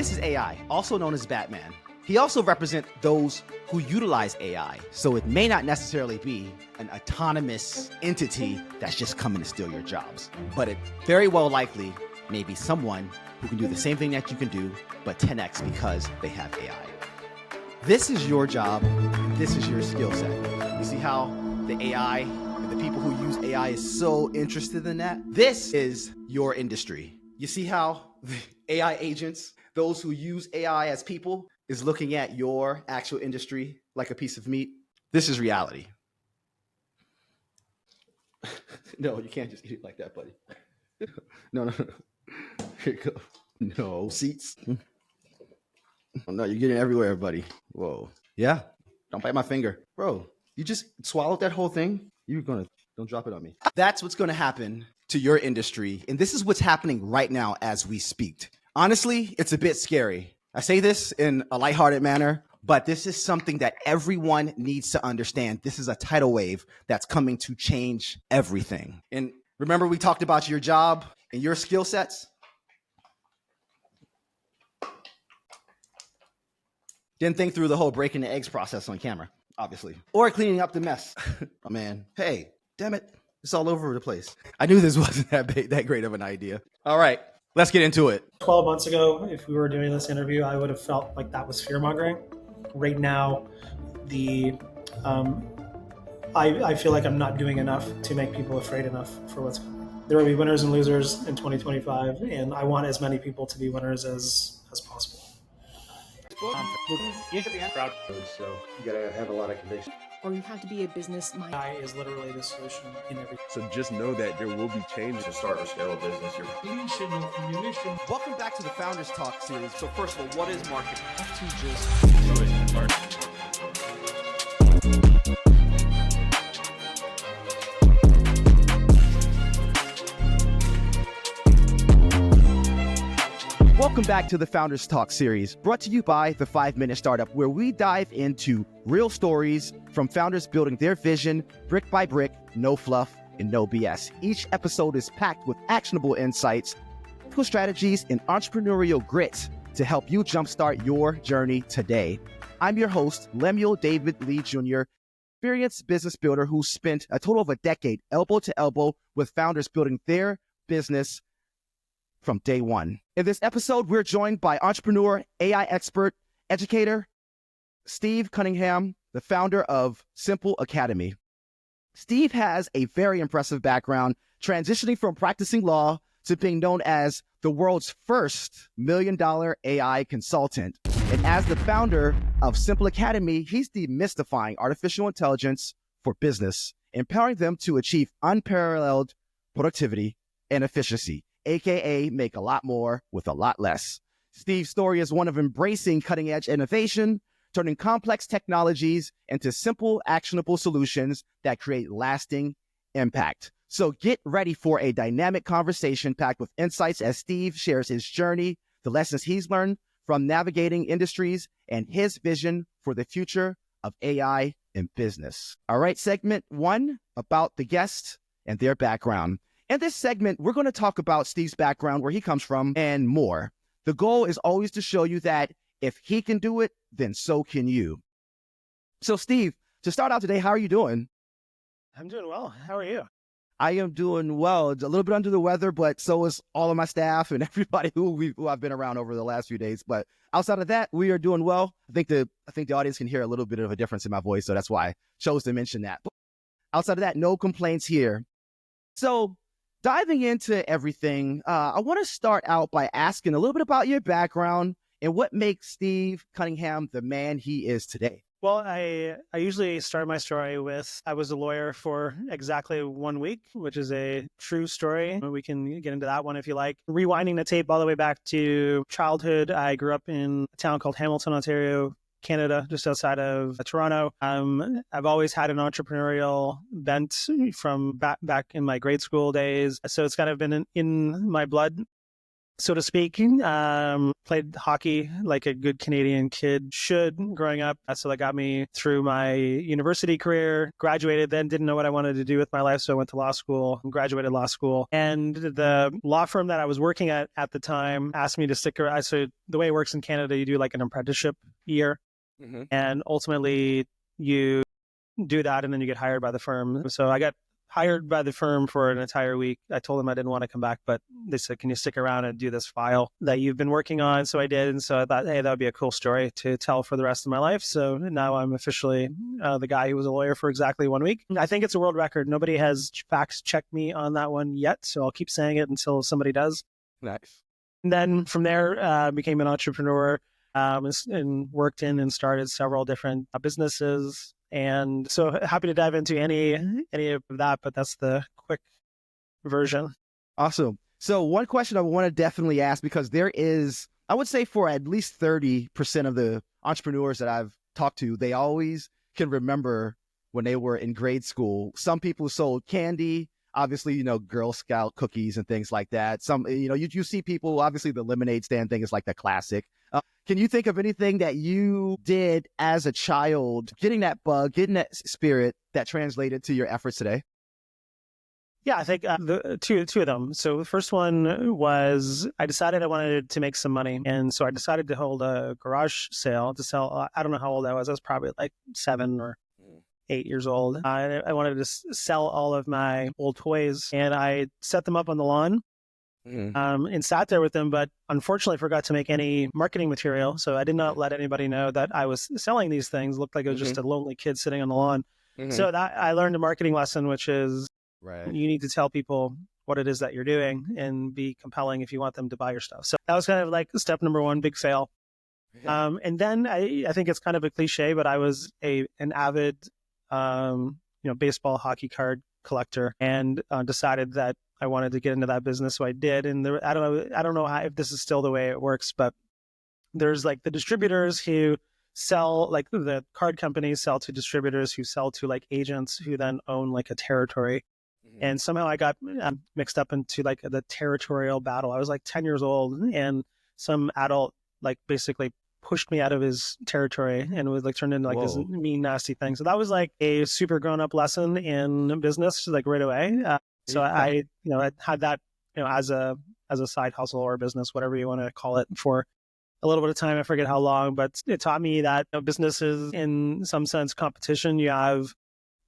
This is AI, also known as Batman. He also represents those who utilize AI, so it may not necessarily be an autonomous entity that's just coming to steal your jobs, but it very well likely may be someone who can do the same thing that you can do, but 10x because they have AI. This is your job, and this is your skill set. You see how the AI and the people who use AI is so interested in that? This is your industry. You see how the AI agents, those who use AI as people, is looking at your actual industry like a piece of meat? This is reality. No, you can't just eat it like that, buddy. No. Here you go. No, seats. Oh, no, you're getting everywhere, buddy. Whoa. Yeah, don't bite my finger. Bro, you just swallowed that whole thing? Don't drop it on me. That's what's gonna happen to your industry. And this is what's happening right now as we speak. Honestly, it's a bit scary. I say this in a lighthearted manner, but this is something that everyone needs to understand. This is a tidal wave that's coming to change everything. And remember, we talked about your job and your skill sets? Didn't think through the whole breaking the eggs process on camera, obviously. Or cleaning up the mess. Oh, man. Hey, damn it. It's all over the place. I knew this wasn't that great of an idea. All right, let's get into it. 12 months ago, if we were doing this interview, I would have felt like that was fear-mongering. Right now, I feel like I'm not doing enough to make people afraid enough for what's coming. There will be winners and losers in 2025, and I want as many people to be winners as possible. You should be proud, so you gotta have a lot of conviction. Or you have to be a business mind. AI is literally the solution in everything. So just know that there will be change. To start or scale a business, Welcome back to the Founders Talk series. So first of all, what is marketing? To just do it. Welcome back to the Founders Talk series, brought to you by the 5-Minute Startup, where we dive into real stories from founders building their vision brick by brick, no fluff and no BS. Each episode is packed with actionable insights, strategies, and entrepreneurial grit to help you jumpstart your journey today. I'm your host, Lemuel David Lee Jr., experienced business builder who spent a total of a decade elbow to elbow with founders building their business from day one. In this episode, we're joined by entrepreneur, AI expert, educator, Steve Cunningham, the founder of Simple Academy. Steve has a very impressive background, transitioning from practicing law to being known as the world's first $1 million AI consultant. And as the founder of Simple Academy, he's demystifying artificial intelligence for business, empowering them to achieve unparalleled productivity and efficiency, aka make a lot more with a lot less. Steve's story is one of embracing cutting-edge innovation, turning complex technologies into simple, actionable solutions that create lasting impact. So get ready for a dynamic conversation packed with insights as Steve shares his journey, the lessons he's learned from navigating industries, and his vision for the future of AI in business. All right, segment 1, about the guest and their background. In this segment, we're going to talk about Steve's background, where he comes from, and more. The goal is always to show you that if he can do it, then so can you. So Steve, to start out today, how are you doing? I'm doing well. How are you? I am doing well. A little bit under the weather, but so is all of my staff and everybody who I've been around over the last few days. But outside of that, we are doing well. I think the audience can hear a little bit of a difference in my voice, so that's why I chose to mention that. But outside of that, no complaints here. So diving into everything, I want to start out by asking a little bit about your background and what makes Steve Cunningham the man he is today. Well, I usually start my story with, I was a lawyer for exactly 1 week, which is a true story. We can get into that one if you like. Rewinding the tape all the way back to childhood, I grew up in a town called Hamilton, Ontario, Canada, just outside of Toronto. I've always had an entrepreneurial bent from back in my grade school days. So it's kind of been in my blood. so to speak. Played hockey like a good Canadian kid should growing up. So that got me through my university career, graduated, then didn't know what I wanted to do with my life. So I went to law school, graduated law school. And the law firm that I was working at the time asked me to stick around. So the way it works in Canada, you do like an apprenticeship year. Mm-hmm. And ultimately you do that and then you get hired by the firm. So I got hired by the firm for an entire week. I told them I didn't want to come back, but they said, can you stick around and do this file that you've been working on? So I did. And so I thought, hey, that would be a cool story to tell for the rest of my life. So now I'm officially the guy who was a lawyer for exactly 1 week. I think it's a world record. Nobody has fact checked me on that one yet. So I'll keep saying it until somebody does. Nice. And then from there, became an entrepreneur and worked in and started several different businesses. And so happy to dive into any of that, but that's the quick version. Awesome. So one question I want to definitely ask, because there is, I would say for at least 30% of the entrepreneurs that I've talked to, they always can remember when they were in grade school. Some people sold candy, obviously, Girl Scout cookies and things like that. Some, you see people, obviously the lemonade stand thing is like the classic. Can you think of anything that you did as a child, getting that bug, getting that spirit that translated to your efforts today? Yeah, I think the two of them. So the first one was I decided I wanted to make some money. And so I decided to hold a garage sale to sell. I don't know how old I was. I was probably like 7 or 8 years old. I wanted to sell all of my old toys, and I set them up on the lawn. Mm-hmm. And sat there with them, but unfortunately forgot to make any marketing material. So I did not let anybody know that I was selling these things. It looked like it was just a lonely kid sitting on the lawn. Mm-hmm. So that I learned a marketing lesson, which is you need to tell people what it is that you're doing and be compelling if you want them to buy your stuff. So that was kind of like step number one, big fail. Yeah. And then I think it's kind of a cliche, but I was an avid, baseball, hockey card collector, and decided that I wanted to get into that business. So I did. And I don't know if this is still the way it works, but there's like the distributors who sell, like the card companies sell to distributors who sell to like agents who then own like a territory. Mm-hmm. And somehow I got mixed up into like the territorial battle. I was like 10 years old, and some adult like basically pushed me out of his territory and it was like turned into like this mean, nasty thing. So that was like a super grown up lesson in business, like right away. So I had that, as a side hustle or business, whatever you want to call it, for a little bit of time. I forget how long, but it taught me that business is in some sense competition. You have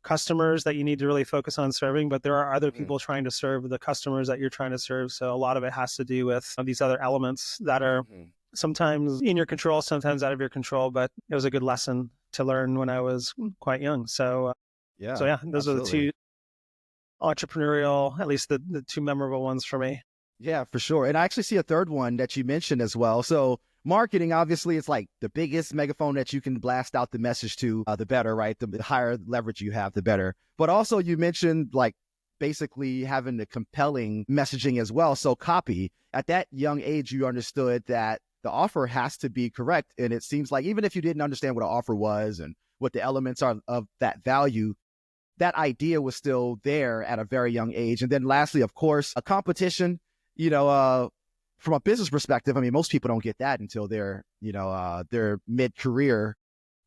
customers that you need to really focus on serving, but there are other people trying to serve the customers that you're trying to serve. So a lot of it has to do with these other elements that are sometimes in your control, sometimes out of your control, but it was a good lesson to learn when I was quite young. So those absolutely are the two entrepreneurial, at least the two memorable ones for me. Yeah, for sure. And I actually see a third one that you mentioned as well. So marketing, obviously, it's like the biggest megaphone that you can blast out the message to, the better, right? The higher leverage you have, the better. But also you mentioned like basically having the compelling messaging as well. So copy. At that young age, you understood that the offer has to be correct. And it seems like even if you didn't understand what an offer was and what the elements are of that value, that idea was still there at a very young age. And then lastly, of course, a competition, from a business perspective, I mean, most people don't get that until they're mid-career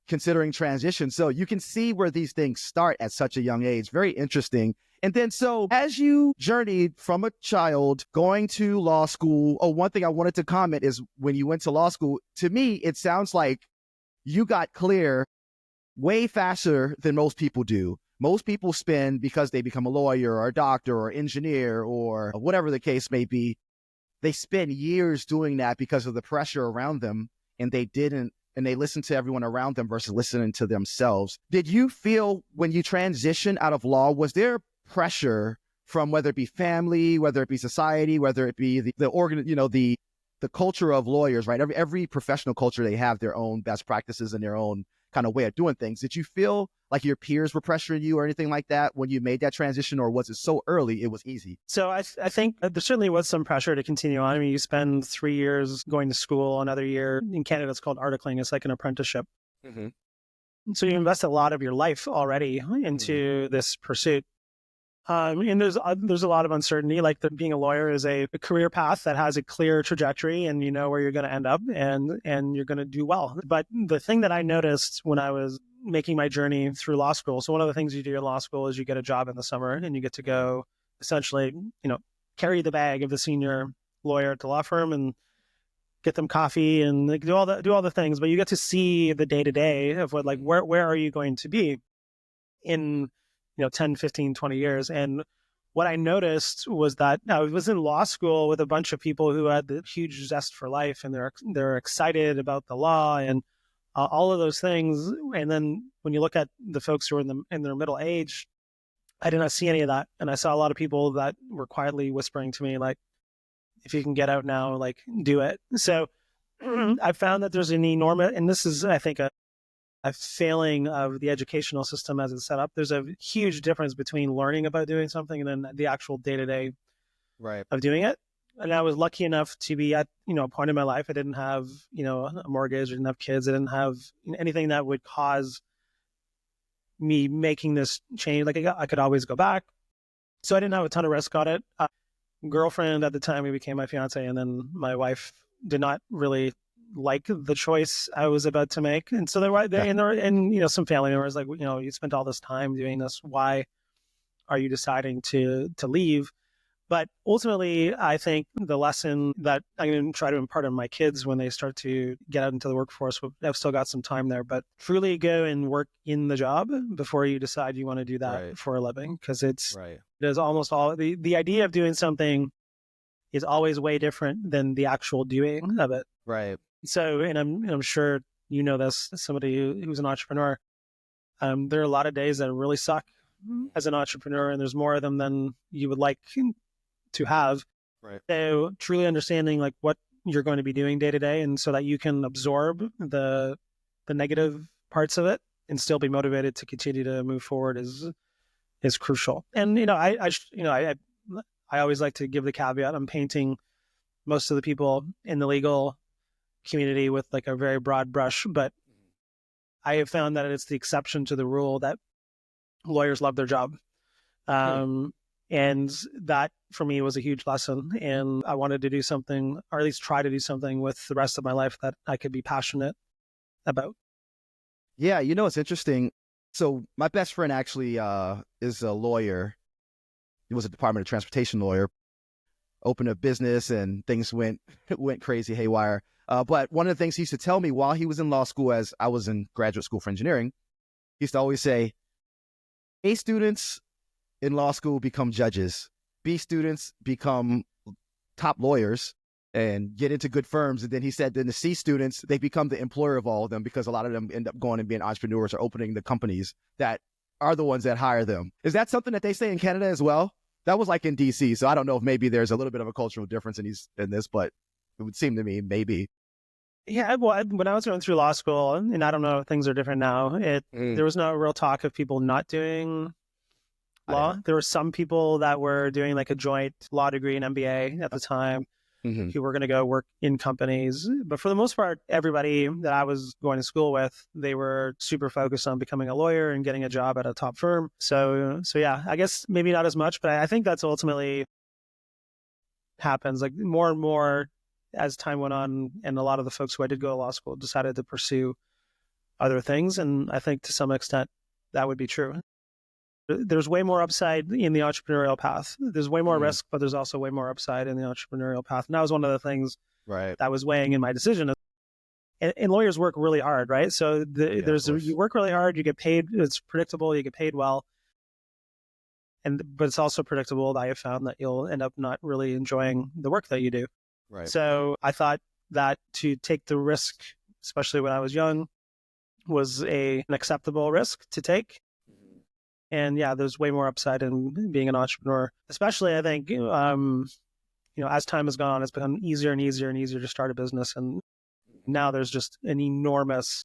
considering transition. So you can see where these things start at such a young age. Very interesting. And then so as you journeyed from a child going to law school, one thing I wanted to comment is when you went to law school, to me, it sounds like you got clear way faster than most people do. Most people spend, because they become a lawyer or a doctor or engineer or whatever the case may be, they spend years doing that because of the pressure around them, and they listened to everyone around them versus listening to themselves. Did you feel when you transitioned out of law, was there pressure from whether it be family, whether it be society, whether it be the culture of lawyers, right? Every professional culture, they have their own best practices and their own kind of way of doing things. Did you feel like your peers were pressuring you or anything like that when you made that transition, or was it so early it was easy? So I think there certainly was some pressure to continue on. I mean, you spend 3 years going to school, another year in Canada, it's called articling. It's like an apprenticeship. Mm-hmm. So you invest a lot of your life already into this pursuit. And there's a lot of uncertainty. Like being a lawyer is a career path that has a clear trajectory, and you know where you're going to end up, and you're going to do well. But the thing that I noticed when I was making my journey through law school, so one of the things you do in law school is you get a job in the summer, and you get to go essentially, carry the bag of the senior lawyer at the law firm and get them coffee and like, do all the things. But you get to see the day to day of what, like, where are you going to be in 10, 15, 20 years. And what I noticed was that I was in law school with a bunch of people who had the huge zest for life, and they're excited about the law and all of those things. And then when you look at the folks who are in their middle age, I did not see any of that. And I saw a lot of people that were quietly whispering to me, like, if you can get out now, like, do it. So I found that there's an enormous, and this is, I think, a failing of the educational system as it's set up. There's a huge difference between learning about doing something and then the actual day-to-day of doing it. And I was lucky enough to be at, a point in my life. I didn't have, a mortgage, I didn't have kids. I didn't have anything that would cause me making this change. Like I could always go back. So I didn't have a ton of risk on it. Girlfriend at the time, we became my fiance, and then my wife did not really like the choice I was about to make. And so there were some family members like, you spent all this time doing this. Why are you deciding to leave? But ultimately, I think the lesson that I'm going to try to impart on my kids when they start to get out into the workforce, I've still got some time there, but truly go and work in the job before you decide you want to do that for a living. Because there's almost all the idea of doing something is always way different than the actual doing of it. Right. So, and I'm sure you know this, as somebody who's an entrepreneur, there are a lot of days that really suck as an entrepreneur, and there's more of them than you would like to have. Right. So truly understanding like what you're going to be doing day to day, and so that you can absorb the negative parts of it and still be motivated to continue to move forward is crucial. And I always like to give the caveat. I'm painting most of the people in the legal community with like a very broad brush, but I have found that it's the exception to the rule that lawyers love their job. And that for me was a huge lesson. And I wanted to do something, or at least try to do something with the rest of my life that I could be passionate about. Yeah, it's interesting. So my best friend actually is a lawyer. He was a Department of Transportation lawyer, opened a business, and things went crazy haywire. But one of the things he used to tell me while he was in law school, as I was in graduate school for engineering, he used to always say, A students in law school become judges, B students become top lawyers and get into good firms. And then he said, then the C students, they become the employer of all of them, because a lot of them end up going and being entrepreneurs or opening the companies that are the ones that hire them. Is that something that they say in Canada as well? That was like in DC. So I don't know if maybe there's a little bit of a cultural difference in this, but it would seem to me maybe. Yeah, well, when I was going through law school, and I don't know if things are different now, there was no real talk of people not doing law. There were some people that were doing like a joint law degree and MBA at the time who were going to go work in companies. But for the most part, everybody that I was going to school with, they were super focused on becoming a lawyer and getting a job at a top firm. So yeah, I guess maybe not as much, but I think that's ultimately happens. Like more and more as time went on, and a lot of the folks who I did go to law school decided to pursue other things. And I think to some extent that would be true. There's way more upside in the entrepreneurial path. There's way more risk, but there's also way more upside in the entrepreneurial path. And that was one of the things that was weighing in my decision. And lawyers work really hard, right? So you work really hard, you get paid, it's predictable, you get paid well. But it's also predictable that I have found that you'll end up not really enjoying the work that you do. Right. So I thought that to take the risk, especially when I was young, was an acceptable risk to take. And yeah, there's way more upside in being an entrepreneur, especially I think, as time has gone on, it's become easier and easier and easier to start a business. And now there's just an enormous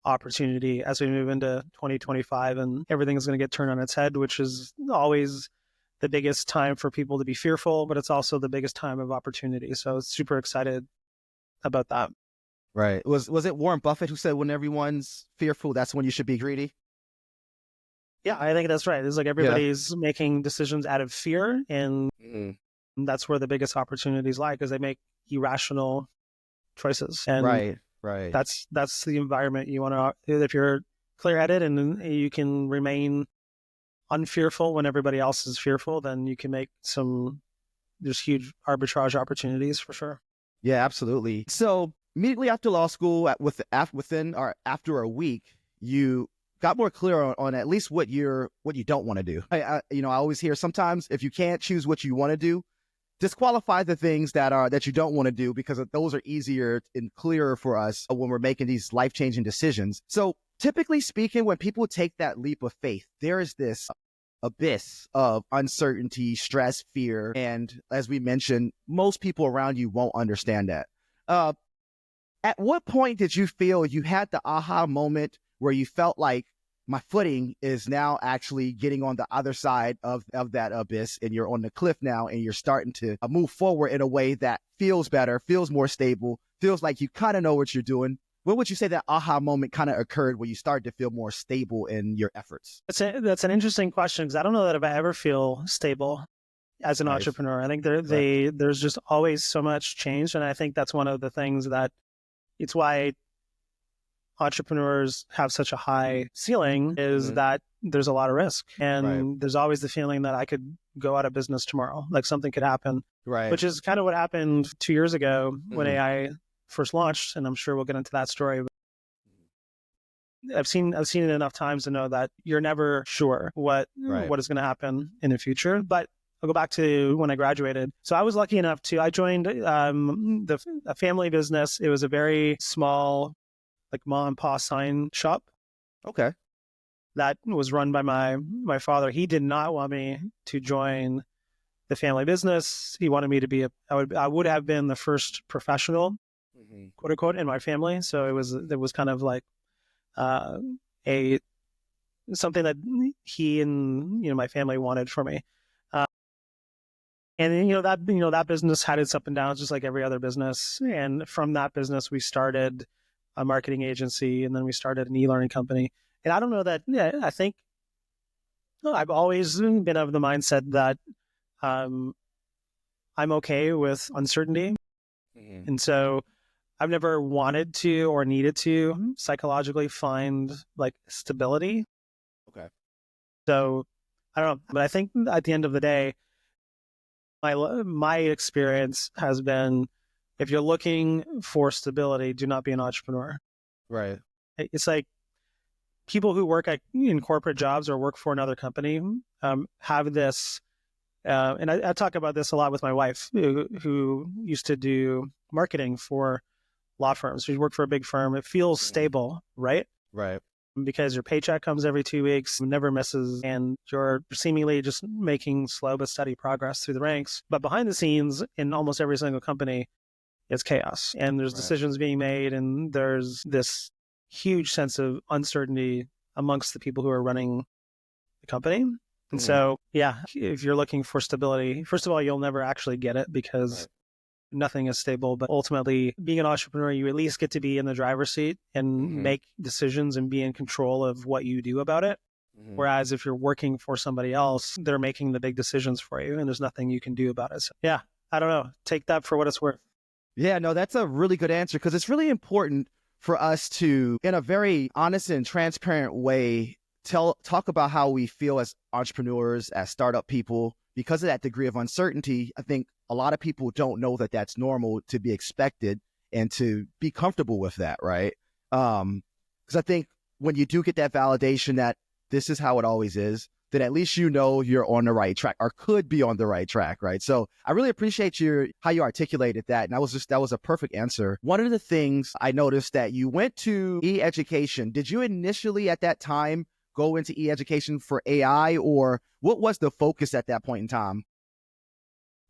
opportunity as we move into 2025, and everything is going to get turned on its head, which is always the biggest time for people to be fearful, but it's also the biggest time of opportunity. So super excited about that. Right. Was it Warren Buffett who said when everyone's fearful, that's when you should be greedy? Yeah, I think that's right. It's like everybody's making decisions out of fear, and that's where the biggest opportunities lie because they make irrational choices. And Right. that's the environment you want to, if you're clear-headed and you can remain unfearful when everybody else is fearful, then you can make there's huge arbitrage opportunities for sure. Yeah, absolutely. So immediately after law school, after a week, you got more clear on at least what you don't want to do. I always hear sometimes if you can't choose what you want to do, disqualify the things that you don't want to do because those are easier and clearer for us when we're making these life-changing decisions. So typically speaking, when people take that leap of faith, there is this abyss of uncertainty, stress, fear. And as we mentioned, most people around you won't understand that. At what point did you feel you had the aha moment where you felt like my footing is now actually getting on the other side of that abyss and you're on the cliff now and you're starting to move forward in a way that feels better, feels more stable, feels like you kind of know what you're doing? When would you say that aha moment kind of occurred where you started to feel more stable in your efforts? That's an interesting question because I don't know that if I ever feel stable as an entrepreneur. I think there's just always so much change. And I think that's one of the things that it's why entrepreneurs have such a high ceiling is that there's a lot of risk. And there's always the feeling that I could go out of business tomorrow, like something could happen, which is kind of what happened 2 years ago when AI first launched. And I'm sure we'll get into that story. I've seen it enough times to know that you're never sure what is going to happen in the future. But I'll go back to when I graduated. So I was lucky enough I joined a family business. It was a very small, like mom and pop sign shop. Okay. That was run by my father. He did not want me to join the family business. He wanted me to be I would have been the first professional, quote unquote, in my family. So it was kind of like something that he and my family wanted for me. And that business had its up and downs, just like every other business. And from that business, we started a marketing agency, and then we started an e-learning company. And I don't know that. Yeah, I think I've always been of the mindset that I'm okay with uncertainty, and so I've never wanted to or needed to psychologically find like stability. Okay. So I don't know, but I think at the end of the day, my experience has been, if you're looking for stability, do not be an entrepreneur. Right. It's like people who work in corporate jobs or work for another company have this, and I talk about this a lot with my wife, who used to do marketing for law firms. She worked for a big firm. It feels stable, right? Right. Because your paycheck comes every 2 weeks, never misses, and you're seemingly just making slow but steady progress through the ranks. But behind the scenes, in almost every single company, it's chaos. And there's decisions being made, and there's this huge sense of uncertainty amongst the people who are running the company. And so, if you're looking for stability, first of all, you'll never actually get it because nothing is stable. But ultimately, being an entrepreneur, you at least get to be in the driver's seat and make decisions and be in control of what you do about it. Whereas if you're working for somebody else, they're making the big decisions for you and there's nothing you can do about it. So, I don't know. Take that for what it's worth. Yeah, no, that's a really good answer because it's really important for us to, in a very honest and transparent way, talk about how we feel as entrepreneurs, as startup people. Because of that degree of uncertainty, I think a lot of people don't know that that's normal to be expected and to be comfortable with that, right? Because I think when you do get that validation that this is how it always is, then at least you know you're on the right track or could be on the right track, right? So I really appreciate how you articulated that. And that was a perfect answer. One of the things I noticed that you went to e-education. Did you initially at that time go into e-education for AI, or what was the focus at that point in time?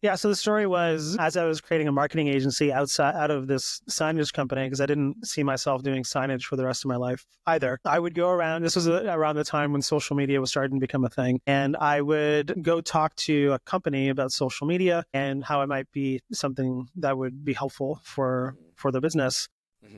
Yeah, so the story was, as I was creating a marketing agency out of this signage company, because I didn't see myself doing signage for the rest of my life either. I would go around, this was around the time when social media was starting to become a thing, and I would go talk to a company about social media and how it might be something that would be helpful for the business.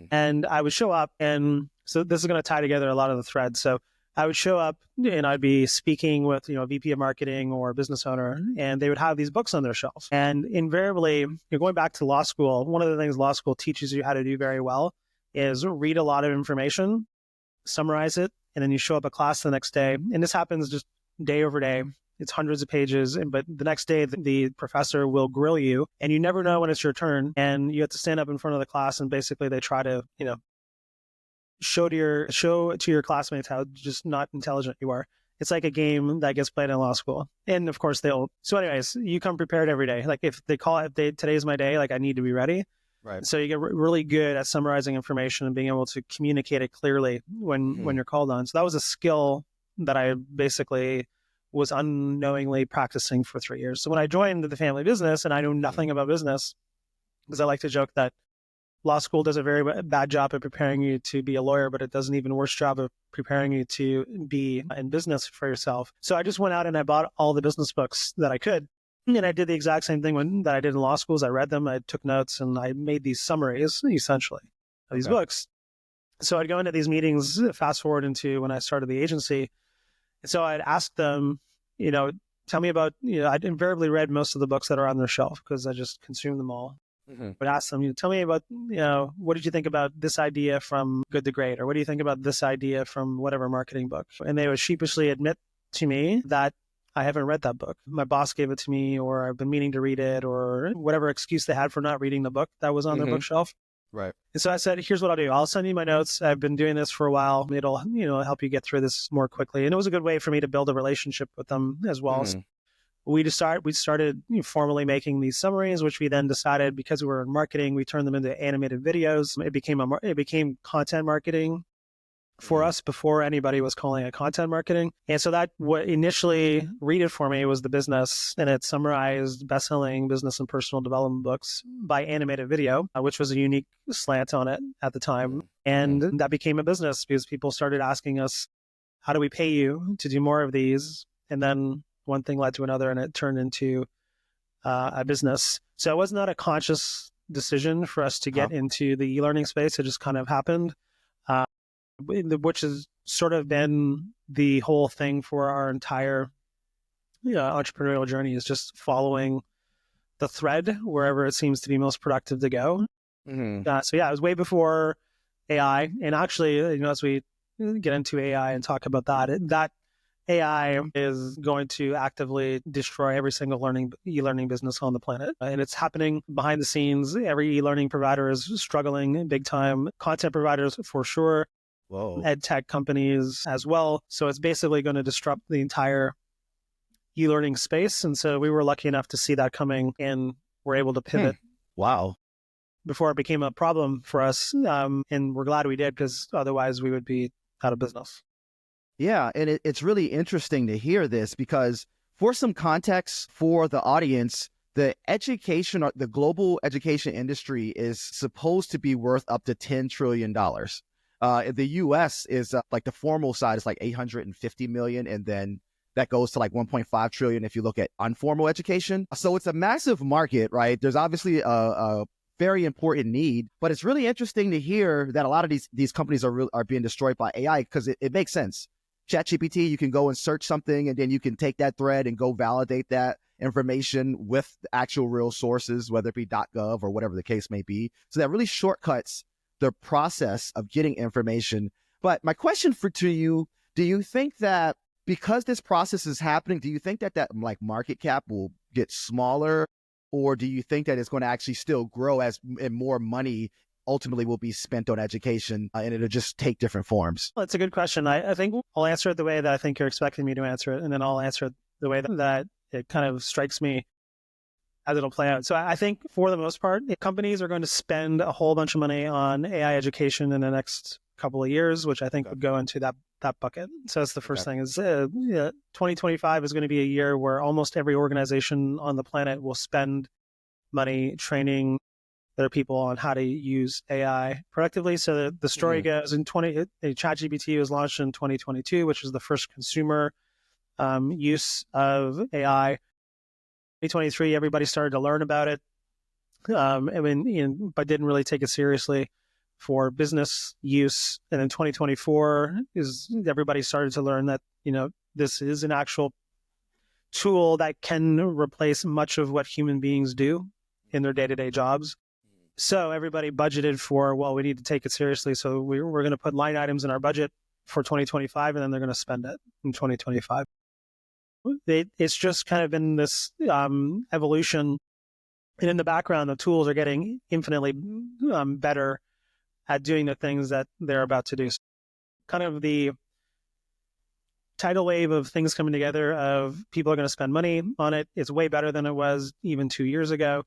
And I would show up, and so this is going to tie together a lot of the threads. So I would show up and I'd be speaking with, a VP of marketing or a business owner, and they would have these books on their shelf. And invariably, you're going back to law school. One of the things law school teaches you how to do very well is read a lot of information, summarize it, and then you show up at class the next day. And this happens just day over day. It's hundreds of pages, but the next day the professor will grill you, and you never know when it's your turn. And you have to stand up in front of the class, and basically they try to, show to your classmates how just not intelligent you are. It's like a game that gets played in law school. And of course so anyways, you come prepared every day. Like if today's my day, like I need to be ready. Right. So you get really good at summarizing information and being able to communicate it clearly when you're called on. So that was a skill that I basically was unknowingly practicing for 3 years. So when I joined the family business, and I knew nothing about business, because I like to joke that law school does a very bad job of preparing you to be a lawyer, but it does an even worse job of preparing you to be in business for yourself. So I just went out and I bought all the business books that I could. And I did the exact same thing that I did in law schools. I read them, I took notes, and I made these summaries, essentially, of these books. So I'd go into these meetings, fast forward into when I started the agency. So I'd ask them, tell me about, I'd invariably read most of the books that are on their shelf because I just consumed them all. But ask them, tell me about, what did you think about this idea from Good to Great? Or what do you think about this idea from whatever marketing book? And they would sheepishly admit to me that I haven't read that book. My boss gave it to me, or I've been meaning to read it, or whatever excuse they had for not reading the book that was on their bookshelf. Right. And so I said, here's what I'll do. I'll send you my notes. I've been doing this for a while. It'll, help you get through this more quickly. And it was a good way for me to build a relationship with them as well. So we started formally making these summaries, which we then decided, because we were in marketing, we turned them into animated videos. It became content marketing for us before anybody was calling it content marketing. And so that what initially read it for me was the business, and it summarized best-selling business and personal development books by animated video, which was a unique slant on it at the time. And that became a business because people started asking us, how do we pay you to do more of these? And then one thing led to another, and it turned into a business. So it was not a conscious decision for us to get into the e-learning space. It just kind of happened, which has sort of been the whole thing for our entire entrepreneurial journey, is just following the thread wherever it seems to be most productive to go. It was way before AI. And actually, as we get into AI and talk about that AI is going to actively destroy every single e-learning business on the planet. And it's happening behind the scenes. Every e-learning provider is struggling big time. Content providers for sure. Whoa. Ed tech companies as well. So it's basically going to disrupt the entire e-learning space. And so we were lucky enough to see that coming, and we're able to pivot. Wow. Before it became a problem for us. And we're glad we did, because otherwise we would be out of business. Yeah, and it's really interesting to hear this, because for some context for the audience, the global education industry is supposed to be worth up to $10 trillion. The U.S. is like the formal side is like 850 million, and then that goes to like 1.5 trillion if you look at informal education. So it's a massive market, right? There's obviously a very important need, but it's really interesting to hear that a lot of these companies are being destroyed by AI, because it makes sense. ChatGPT, you can go and search something, and then you can take that thread and go validate that information with the actual real sources, whether it be .gov or whatever the case may be. So that really shortcuts the process of getting information. But my question to you, do you think that because this process is happening, do you think that like market cap will get smaller, or do you think that it's going to actually still grow and more money ultimately will be spent on education, and it'll just take different forms? Well, that's a good question. I think I'll answer it the way that I think you're expecting me to answer it, and then I'll answer it the way that it kind of strikes me as it'll play out. So I think for the most part, companies are going to spend a whole bunch of money on AI education in the next couple of years, which I think would go into that bucket. So that's the first thing is 2025 is going to be a year where almost every organization on the planet will spend money training their people on how to use AI productively. So the story goes ChatGPT was launched in 2022, which is the first consumer use of AI. 2023, everybody started to learn about it, but didn't really take it seriously for business use. And in 2024 is everybody started to learn that, this is an actual tool that can replace much of what human beings do in their day-to-day jobs. So everybody budgeted for, well, we need to take it seriously. So we're going to put line items in our budget for 2025, and then they're going to spend it in 2025. It's just kind of been this evolution. And in the background, the tools are getting infinitely better at doing the things that they're about to do. So kind of the tidal wave of things coming together of people are going to spend money on it. It's way better than it was even 2 years ago.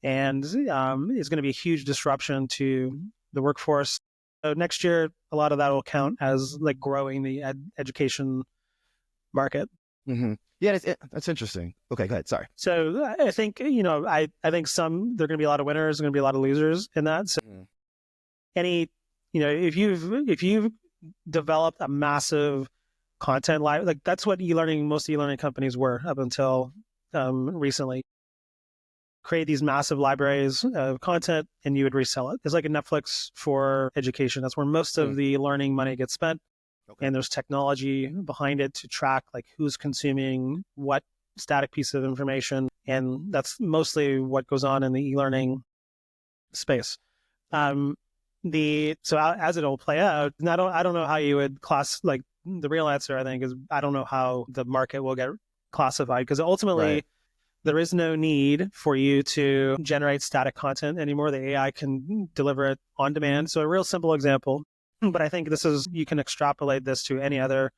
And it's going to be a huge disruption to the workforce. So next year, a lot of that will count as like growing the education market. Mm-hmm. Yeah, that's interesting. Okay, go ahead. Sorry. So I think, I think there are going to be a lot of winners, there are going to be a lot of losers in that. So if you've developed a massive content library, like that's what most e-learning companies were up until recently. Create these massive libraries of content and you would resell it. It's like a Netflix for education. That's where most of the learning money gets spent. Okay. And there's technology behind it to track like who's consuming what static piece of information. And that's mostly what goes on in the e-learning space. So as it'll play out, and I don't know how you would like the real answer, I think, is I don't know how the market will get classified, because ultimately there is no need for you to generate static content anymore. The AI can deliver it on demand. So a real simple example, but I think you can extrapolate this to any other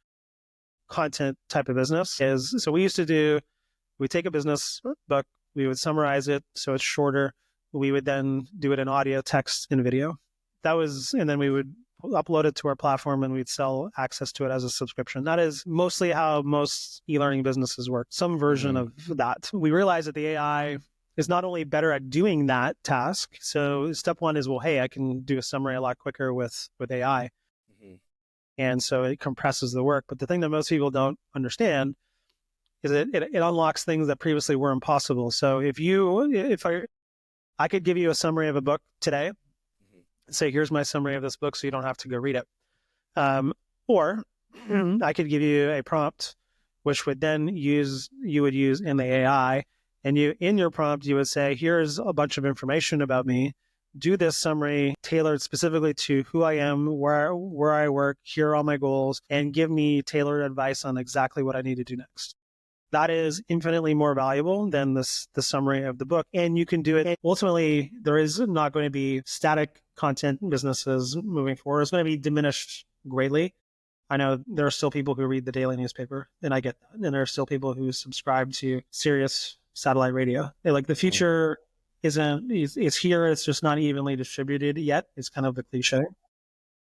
content type of business so we take a business book, we would summarize it so it's shorter. We would then do it in audio, text, and video. And then we would upload it to our platform and we'd sell access to it as a subscription. That is mostly how most e-learning businesses work, some version of that. We realized that the AI is not only better at doing that task. So step one is, well, hey, I can do a summary a lot quicker with AI. Mm-hmm. And so it compresses the work. But the thing that most people don't understand is it unlocks things that previously were impossible. So if I could give you a summary of a book today, say, here's my summary of this book so you don't have to go read it. Or I could give you a prompt, which would then you would use in the AI. And in your prompt, you would say, here's a bunch of information about me. Do this summary tailored specifically to who I am, where I work, here are all my goals, and give me tailored advice on exactly what I need to do next. That is infinitely more valuable than the summary of the book. And you can do it. Ultimately, there is not going to be static content businesses moving forward. It's going to be diminished greatly. I know there are still people who read the daily newspaper, and I get that. And there are still people who subscribe to Sirius satellite radio. Like the future it's here. It's just not evenly distributed yet. It's kind of the cliche.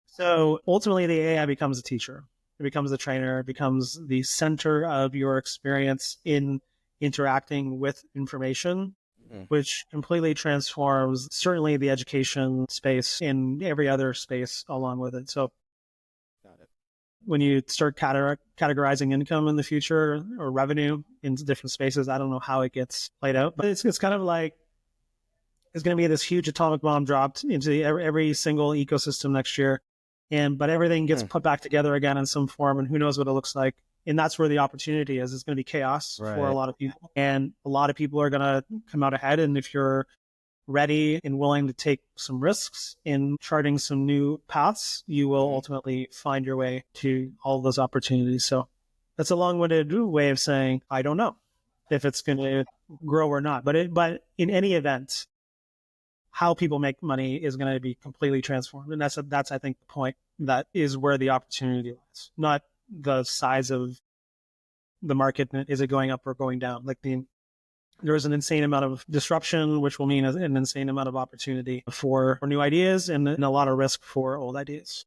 So ultimately, the AI becomes a teacher. It becomes the trainer. It becomes the center of your experience in interacting with information, which completely transforms certainly the education space and every other space along with it. So when you start categorizing income in the future or revenue into different spaces, I don't know how it gets played out, but it's kind of like it's going to be this huge atomic bomb dropped into every single ecosystem next year. But everything gets put back together again in some form, and who knows what it looks like. And that's where the opportunity is. It's going to be chaos for a lot of people. And a lot of people are going to come out ahead. And if you're ready and willing to take some risks in charting some new paths, you will ultimately find your way to all of those opportunities. So that's a long-winded way of saying, I don't know if it's going to grow or not. But in any event, how people make money is going to be completely transformed. And that's I think, the point. That is where the opportunity lies, not the size of the market. Is it going up or going down? Like there is an insane amount of disruption, which will mean an insane amount of opportunity for new ideas and a lot of risk for old ideas.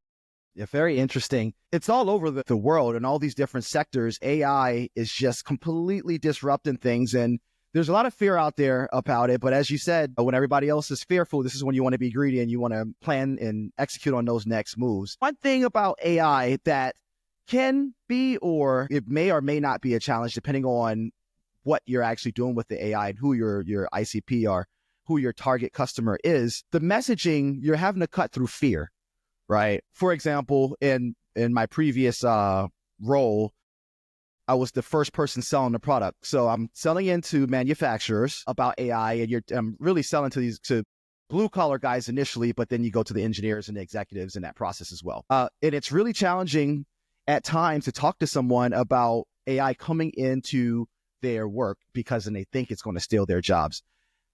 Yeah, very interesting. It's all over the world in all these different sectors. AI is just completely disrupting things, and there's a lot of fear out there about it. But as you said, when everybody else is fearful, this is when you want to be greedy and you want to plan and execute on those next moves. One thing about AI that can be, or it may or may not be a challenge, depending on what you're actually doing with the AI and who your ICP are. who your target customer is, the messaging, you're having to cut through fear, right? For example, in my previous role, I was the first person selling the product. So I'm selling into manufacturers about AI, and I'm really selling to blue collar guys initially, but then you go to the engineers and the executives in that process as well. And it's really challenging at times to talk to someone about AI coming into their work because then they think it's going to steal their jobs.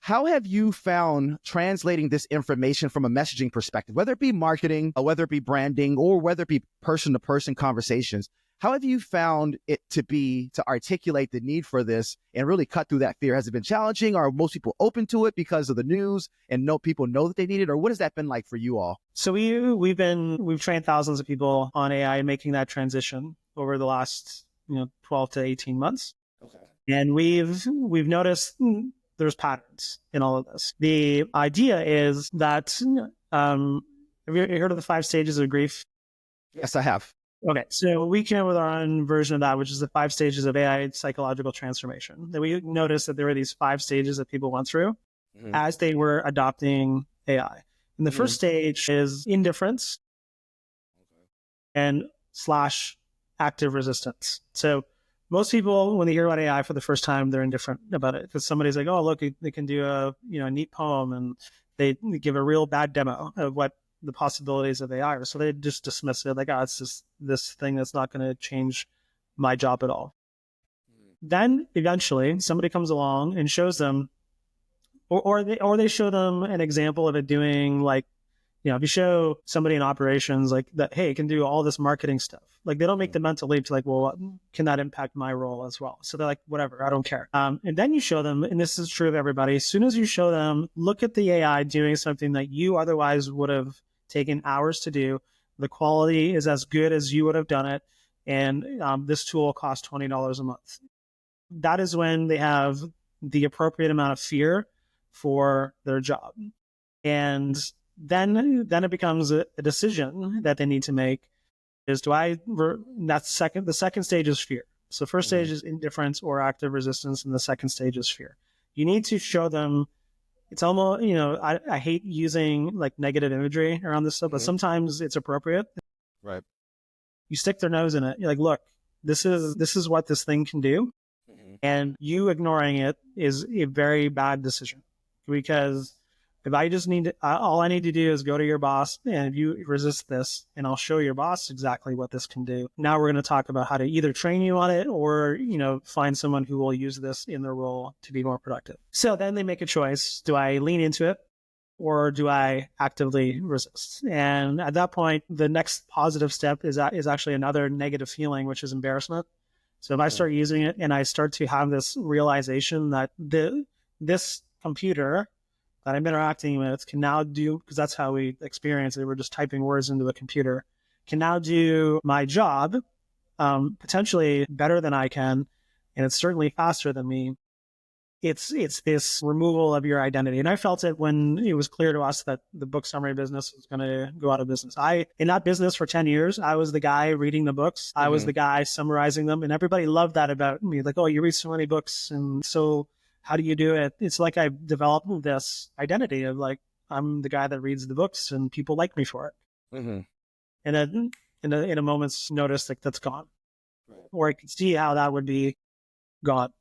How have you found translating this information from a messaging perspective, whether it be marketing, or whether it be branding, or whether it be person-to-person conversations? How have you found it to articulate the need for this and really cut through that fear? Has it been challenging? Are most people open to it because of the news and people know that they need it? Or what has that been like for you all? So we've trained thousands of people on AI, making that transition over the last 12 to 18 months. Okay. And we've noticed there's patterns in all of this. The idea is that have you heard of the 5 stages of grief? Yes, I have. Okay, so we came up with our own version of that, which is the 5 stages of AI psychological transformation. That we noticed that there were these 5 stages that people went through as they were adopting AI. And the first stage is indifference and / active resistance. So most people, when they hear about AI for the first time, they're indifferent about it because somebody's like, "Oh, look, they can do a neat poem," and they give a real bad demo of what the possibilities of AI are. So they just dismiss it like, "Oh, it's just this thing that's not going to change my job at all." Then eventually somebody comes along and shows them, or they show them an example of it doing, like, if you show somebody in operations like that, hey, it can do all this marketing stuff. Like, they don't make the mental leap to like, well, can that impact my role as well? So they're like, whatever, I don't care. And then you show them, and this is true of everybody, as soon as you show them, look at the AI doing something that you otherwise would have taken hours to do. The quality is as good as you would have done it. And this tool costs $20 a month. That is when they have the appropriate amount of fear for their job. And then it becomes a decision that they need to make is, the second stage is fear. So first stage is indifference or active resistance, and the second stage is fear. You need to show them, it's almost, I hate using like negative imagery around this stuff, but sometimes it's appropriate. Right. You stick their nose in it. You're like, look, this is what this thing can do. And you ignoring it is a very bad decision, because if I just all I need to do is go to your boss, and if you resist this, and I'll show your boss exactly what this can do. Now we're going to talk about how to either train you on it or, find someone who will use this in their role to be more productive. So then they make a choice. Do I lean into it or do I actively resist? And at that point, the next positive step is actually another negative feeling, which is embarrassment. So if I start using it and I start to have this realization that this computer that I'm interacting with can now do, because that's how we experience it, we're just typing words into a computer, can now do my job potentially better than I can, and it's certainly faster than me. It's this removal of your identity. And I felt it when it was clear to us that the book summary business was going to go out of business. In that business for 10 years, I was the guy reading the books. I was the guy summarizing them, and everybody loved that about me. Like, oh, you read so many books, and so how do you do it? It's like I've developed this identity of like, I'm the guy that reads the books and people like me for it. And then in a moment's notice, like, that's gone. Right. Or I could see how that would be gone.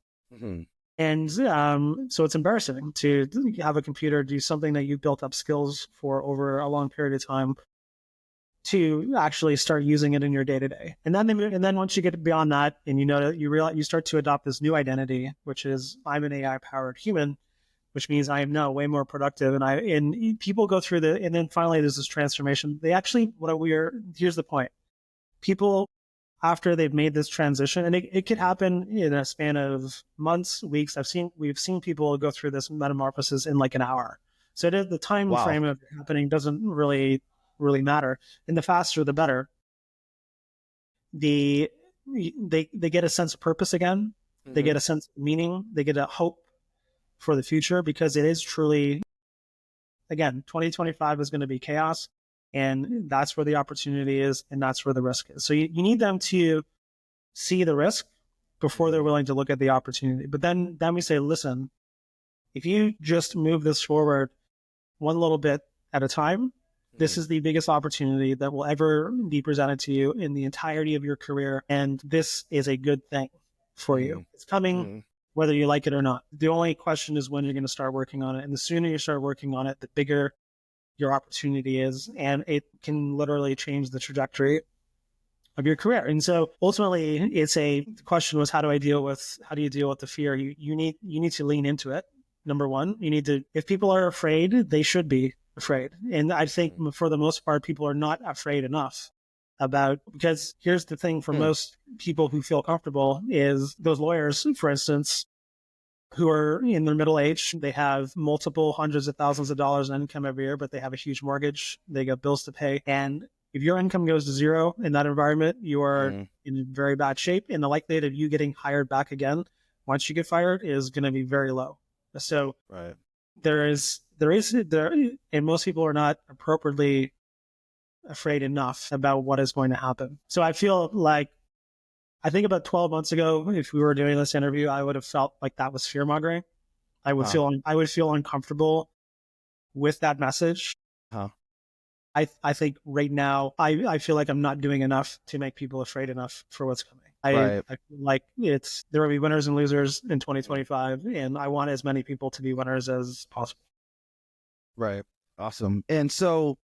And so it's embarrassing to have a computer do something that you've built up skills for over a long period of time, to actually start using it in your day-to-day. And then once you get beyond that, and you start to adopt this new identity, which is, I'm an AI-powered human, which means I am now way more productive. And people go through and then finally there's this transformation. Here's the point. People, after they've made this transition, and it could happen in a span of months, weeks. We've seen people go through this metamorphosis in like an hour. So the time frame of it happening doesn't really matter. And the faster, the better. They get a sense of purpose again. They get a sense of meaning. They get a hope for the future, because it is truly, again, 2025 is going to be chaos. And that's where the opportunity is, and that's where the risk is. So you need them to see the risk before they're willing to look at the opportunity. But then we say, listen, if you just move this forward one little bit at a time, this is the biggest opportunity that will ever be presented to you in the entirety of your career. And this is a good thing for you. It's coming whether you like it or not. The only question is when you're going to start working on it. And the sooner you start working on it, the bigger your opportunity is. And it can literally change the trajectory of your career. And so ultimately the question was, how do you deal with the fear? You need to lean into it. Number one, if people are afraid, they should be afraid. And I think for the most part, people are not afraid enough because here's the thing for most people who feel comfortable is those lawyers, for instance, who are in their middle age, they have multiple hundreds of thousands of dollars in income every year, but they have a huge mortgage, they got bills to pay. And if your income goes to zero in that environment, you are in very bad shape. And the likelihood of you getting hired back again once you get fired is going to be very low. So and most people are not appropriately afraid enough about what is going to happen. So I think about 12 months ago, if we were doing this interview, I would have felt like that was fear mongering. I would feel uncomfortable with that message. I think right now, I feel like I'm not doing enough to make people afraid enough for what's coming. I feel like there will be winners and losers in 2025, and I want as many people to be winners as possible. Right. Awesome. And so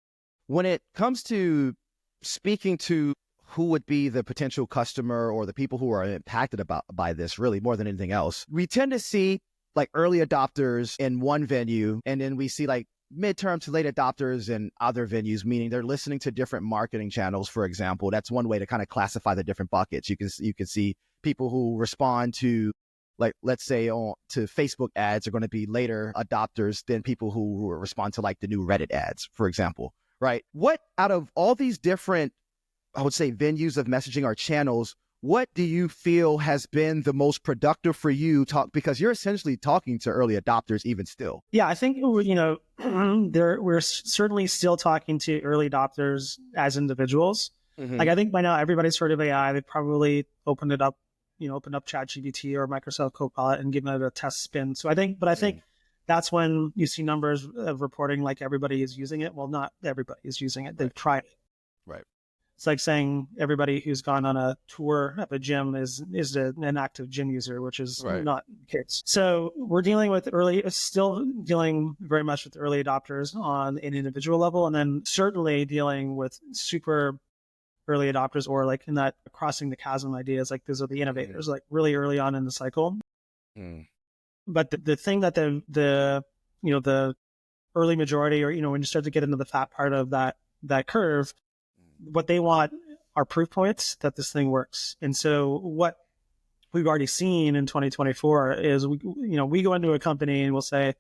when it comes to speaking to who would be the potential customer or the people who are impacted by this, really more than anything else, we tend to see like early adopters in one venue, and then we see like midterm to late adopters in other venues, meaning they're listening to different marketing channels, for example. That's one way to kind of classify the different buckets. You can see people who respond to, like, let's say to Facebook ads are going to be later adopters than people who respond to like the new Reddit ads, for example, right? What out of all these different, I would say, venues of messaging or channels, what do you feel has been the most productive for you because you're essentially talking to early adopters even still? Yeah, I think, we're certainly still talking to early adopters as individuals. Like, I think by now everybody's heard of AI. They probably opened up ChatGPT or Microsoft Copilot and given it a test spin. So I think that's when you see numbers of reporting like everybody is using it. Well, not everybody is using it. They've tried it. Right. It's like saying everybody who's gone on a tour of a gym is an active gym user, which is not the case. So we're still dealing very much with early adopters on an individual level, and then certainly dealing with super early adopters, or like in that crossing the chasm ideas, like those are the innovators, like really early on in the cycle. But the thing that the early majority, or when you start to get into the fat part of that curve, what they want are proof points that this thing works. And so what we've already seen in 2024 is we go into a company and we'll say,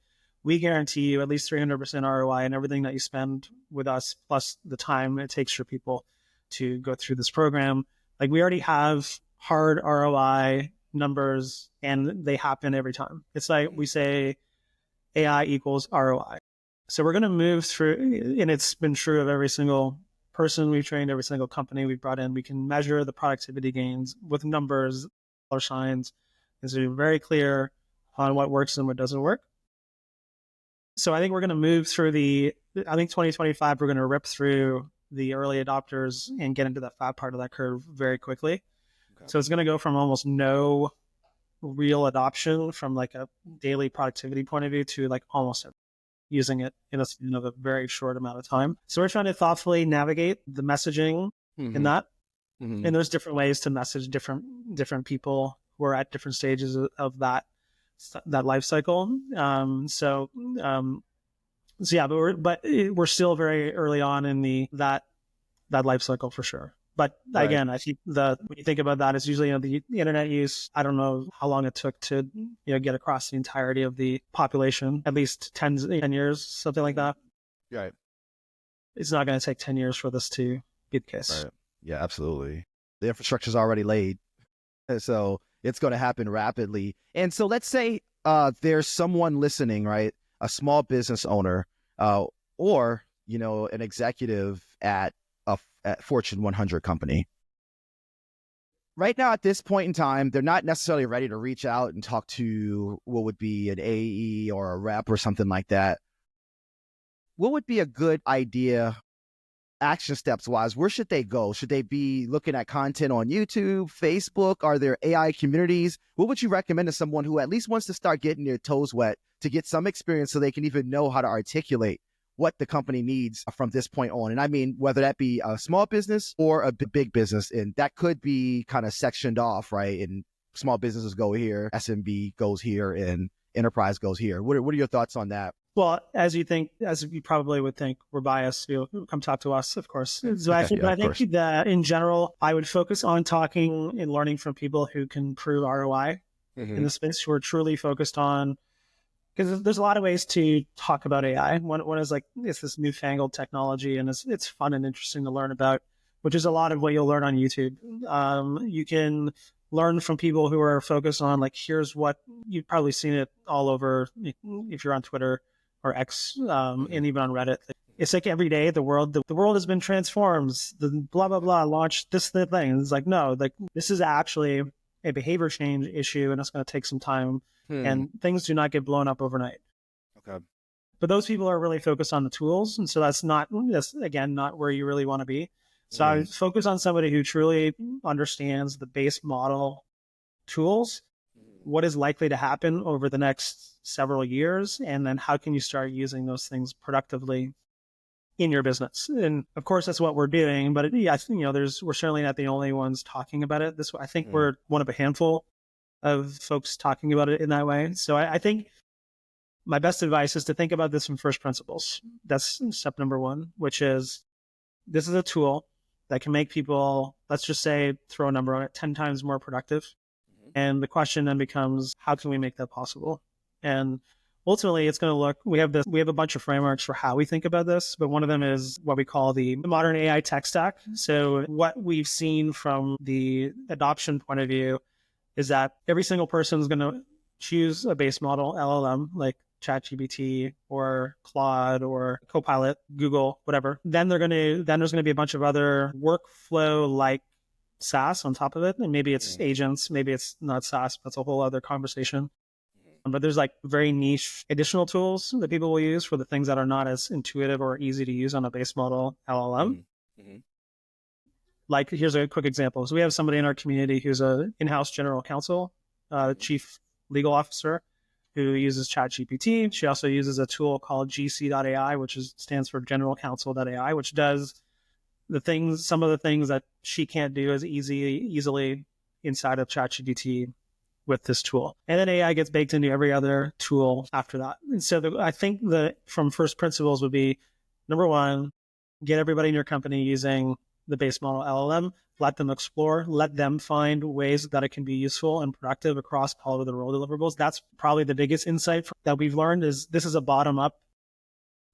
we guarantee you at least 300% ROI and everything that you spend with us, plus the time it takes for people to go through this program. Like, we already have hard ROI numbers and they happen every time. It's like we say AI equals ROI. So we're going to move through, and it's been true of every single person we've trained, every single company we've brought in. We can measure the productivity gains with numbers, dollar signs, and so we're very clear on what works and what doesn't work. So I think we're going to move through 2025, we're going to rip through the early adopters and get into that fat part of that curve very quickly. Okay. So it's going to go from almost no real adoption from like a daily productivity point of view to like almost using it in a span of a very short amount of time. So we're trying to thoughtfully navigate the messaging in that. And there's different ways to message different people who are at different stages of that life cycle. But we're still very early on in that life cycle for sure. But again, I think when you think about that, it's usually the internet use. I don't know how long it took to get across the entirety of the population, at least 10 years, something like that. Right. It's not going to take 10 years for this to be the case. Right. Yeah, absolutely. The infrastructure's already laid, so it's going to happen rapidly. And so let's say there's someone listening, right? A small business owner, or an executive at Fortune 100 company. right now at this point in time, they're not necessarily ready to reach out and talk to what would be an AE or a rep or something like that. What would be a good idea, action steps wise? Where should they go? Should they be looking at content on YouTube, Facebook? Are there AI communities? What would you recommend to someone who at least wants to start getting their toes wet to get some experience so they can even know how to articulate what the company needs from this point on? And I mean, whether that be a small business or a big business, and that could be kind of sectioned off, right? And small businesses go here, SMB goes here, and enterprise goes here. What are your thoughts on that? Well, as you probably would think, we're biased. You'll come talk to us, of course. So I think that in general, I would focus on talking and learning from people who can prove ROI in the space, who are truly focused on, because there's a lot of ways to talk about AI. One is like, it's this newfangled technology, and it's fun and interesting to learn about, which is a lot of what you'll learn on YouTube. You can learn from people who are focused on, like, here's what you've probably seen it all over if you're on Twitter or X, and even on Reddit. It's like every day the world has been transformed. The blah blah blah launched this thing. And it's like, no, like, this is actually a behavior change issue, and it's going to take some time. And things do not get blown up overnight. Okay. But those people are really focused on the tools, and so that's again not where you really want to be. So I would focus on somebody who truly understands the base model tools, what is likely to happen over the next several years, and then how can you start using those things productively in your business. And of course, that's what we're doing. But we're certainly not the only ones talking about it. I think we're one of a handful of folks talking about it in that way. So I think my best advice is to think about this from first principles. That's step number one, which is, this is a tool that can make people, let's just say, throw a number on it, 10 times more productive. And the question then becomes, how can we make that possible? And ultimately, it's going to look, we have a bunch of frameworks for how we think about this, but one of them is what we call the modern AI tech stack. So what we've seen from the adoption point of view is that every single person is going to choose a base model LLM, like ChatGPT or Claude or Copilot, Google, whatever. Then there's going to be a bunch of other workflow-like SaaS on top of it. And maybe it's agents, maybe it's not SaaS. That's a whole other conversation. But there's like very niche additional tools that people will use for the things that are not as intuitive or easy to use on a base model LLM. Like, here's a quick example. So we have somebody in our community who's an in-house general counsel, chief legal officer, who uses ChatGPT. She also uses a tool called GC.ai, which stands for General Counsel.ai, which does some of the things that she can't do as easily inside of ChatGPT with this tool. And then AI gets baked into every other tool after that. And so I think that from first principles would be, number one, get everybody in your company using the base model LLM, let them explore, let them find ways that it can be useful and productive across all of the role deliverables. That's probably the biggest insight that we've learned, is this is a bottom-up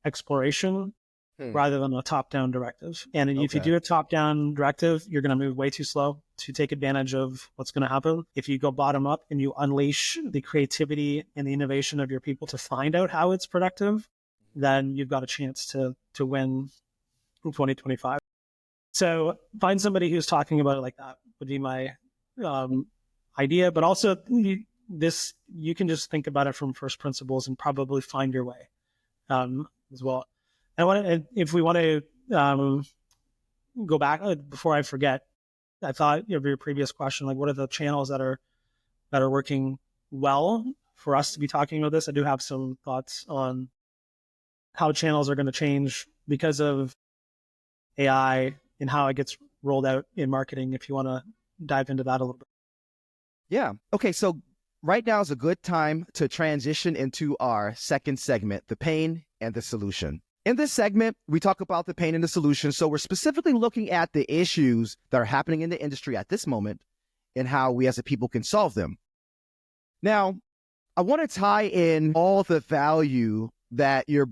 exploration rather than a top-down directive. And if you do a top-down directive, you're going to move way too slow to take advantage of what's going to happen. If you go bottom-up and you unleash the creativity and the innovation of your people to find out how it's productive, then you've got a chance to win in 2025. So find somebody who's talking about it like that would be my idea. But also, you can just think about it from first principles and probably find your way as well. And if we want to go back, before I forget, I thought of your previous question, like, what are the channels that are working well for us to be talking about this? I do have some thoughts on how channels are going to change because of AI and how it gets rolled out in marketing, if you want to dive into that a little bit. Yeah. Okay. So right now is a good time to transition into our second segment, the pain and the solution. In this segment, we talk about the pain and the solution. So we're specifically looking at the issues that are happening in the industry at this moment and how we as a people can solve them. Now, I want to tie in all the value that you're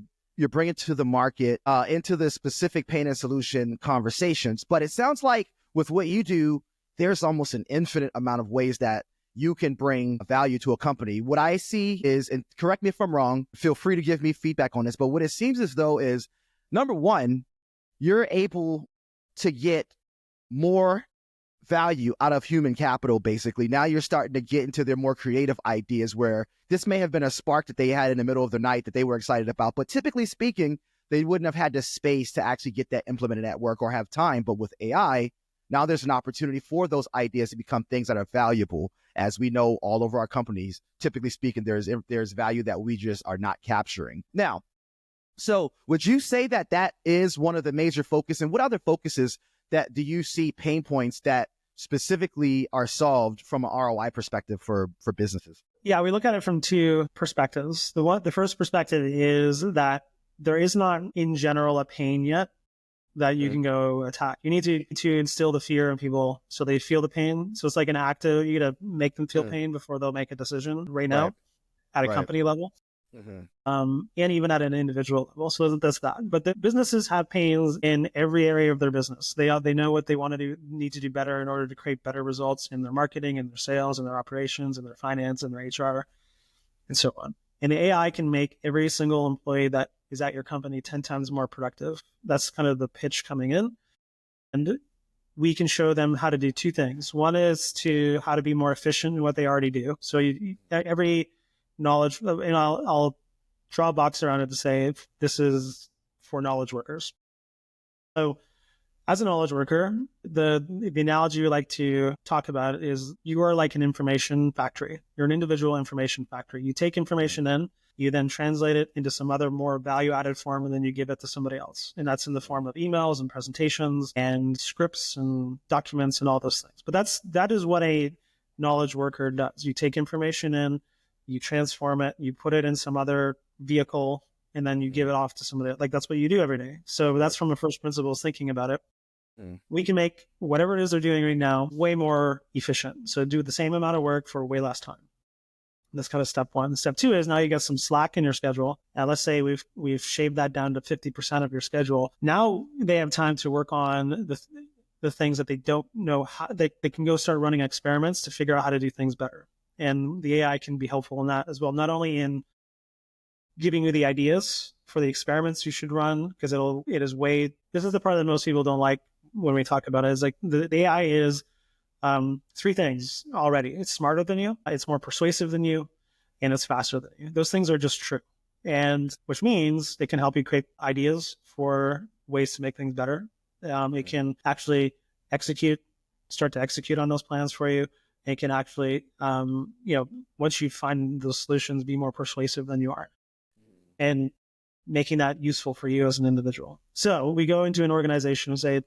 bringing to the market into the specific pain and solution conversations. But it sounds like with what you do, there's almost an infinite amount of ways that you can bring value to a company. What I see is, and correct me if I'm wrong, feel free to give me feedback on this, but what it seems as though is, number one, you're able to get more value out of human capital, basically. Now you're starting to get into their more creative ideas where this may have been a spark that they had in the middle of the night that they were excited about. But typically speaking, they wouldn't have had the space to actually get that implemented at work or have time. But with AI, now there's an opportunity for those ideas to become things that are valuable. As we know, all over our companies, typically speaking, there's value that we just are not capturing. Now, so would you say that that is one of the major focus? And what other focuses that do you see pain points that specifically are solved from an ROI perspective for businesses? Yeah, we look at it from two perspectives. The first perspective is that there is not in general a pain yet that you can go attack. You need to instill the fear in people so they feel the pain. So it's like an active, you got to make them feel pain before they'll make a decision right now at a company level. And even at an individual level. So that's that. But the businesses have pains in every area of their business. They know what they want to do, need to do better in order to create better results in their marketing and their sales and their operations and their finance and their HR and so on. And the AI can make every single employee that is at your company 10 times more productive. That's kind of the pitch coming in. And we can show them how to do two things. One is to how to be more efficient in what they already do. So every knowledge, and I'll draw a box around it to say this is for knowledge workers. So as a knowledge worker, the analogy we like to talk about is you are like an information factory. You're an individual information factory. You take information in, you then translate it into some other more value-added form, and then you give it to somebody else. And that's in the form of emails and presentations and scripts and documents and all those things. But that is what a knowledge worker does. You take information in, you transform it, you put it in some other vehicle, and then you give it off to somebody. Like that's what you do every day. So that's from the first principles thinking about it. We can make whatever it is they're doing right now way more efficient. So do the same amount of work for way less time. That's kind of step one. Step two is now you got some slack in your schedule. And let's say we've shaved that down to 50% of your schedule. Now they have time to work on the things that they don't know how. They can go start running experiments to figure out how to do things better. And the AI can be helpful in that as well, not only in giving you the ideas for the experiments you should run, because this is the part that most people don't like when we talk about it, is like the AI is three things already. It's smarter than you, it's more persuasive than you, and it's faster than you. Those things are just true. And which means it can help you create ideas for ways to make things better. It can actually start to execute on those plans for you. It can actually, once you find those solutions, be more persuasive than you are. And making that useful for you as an individual. So we go into an organization and say,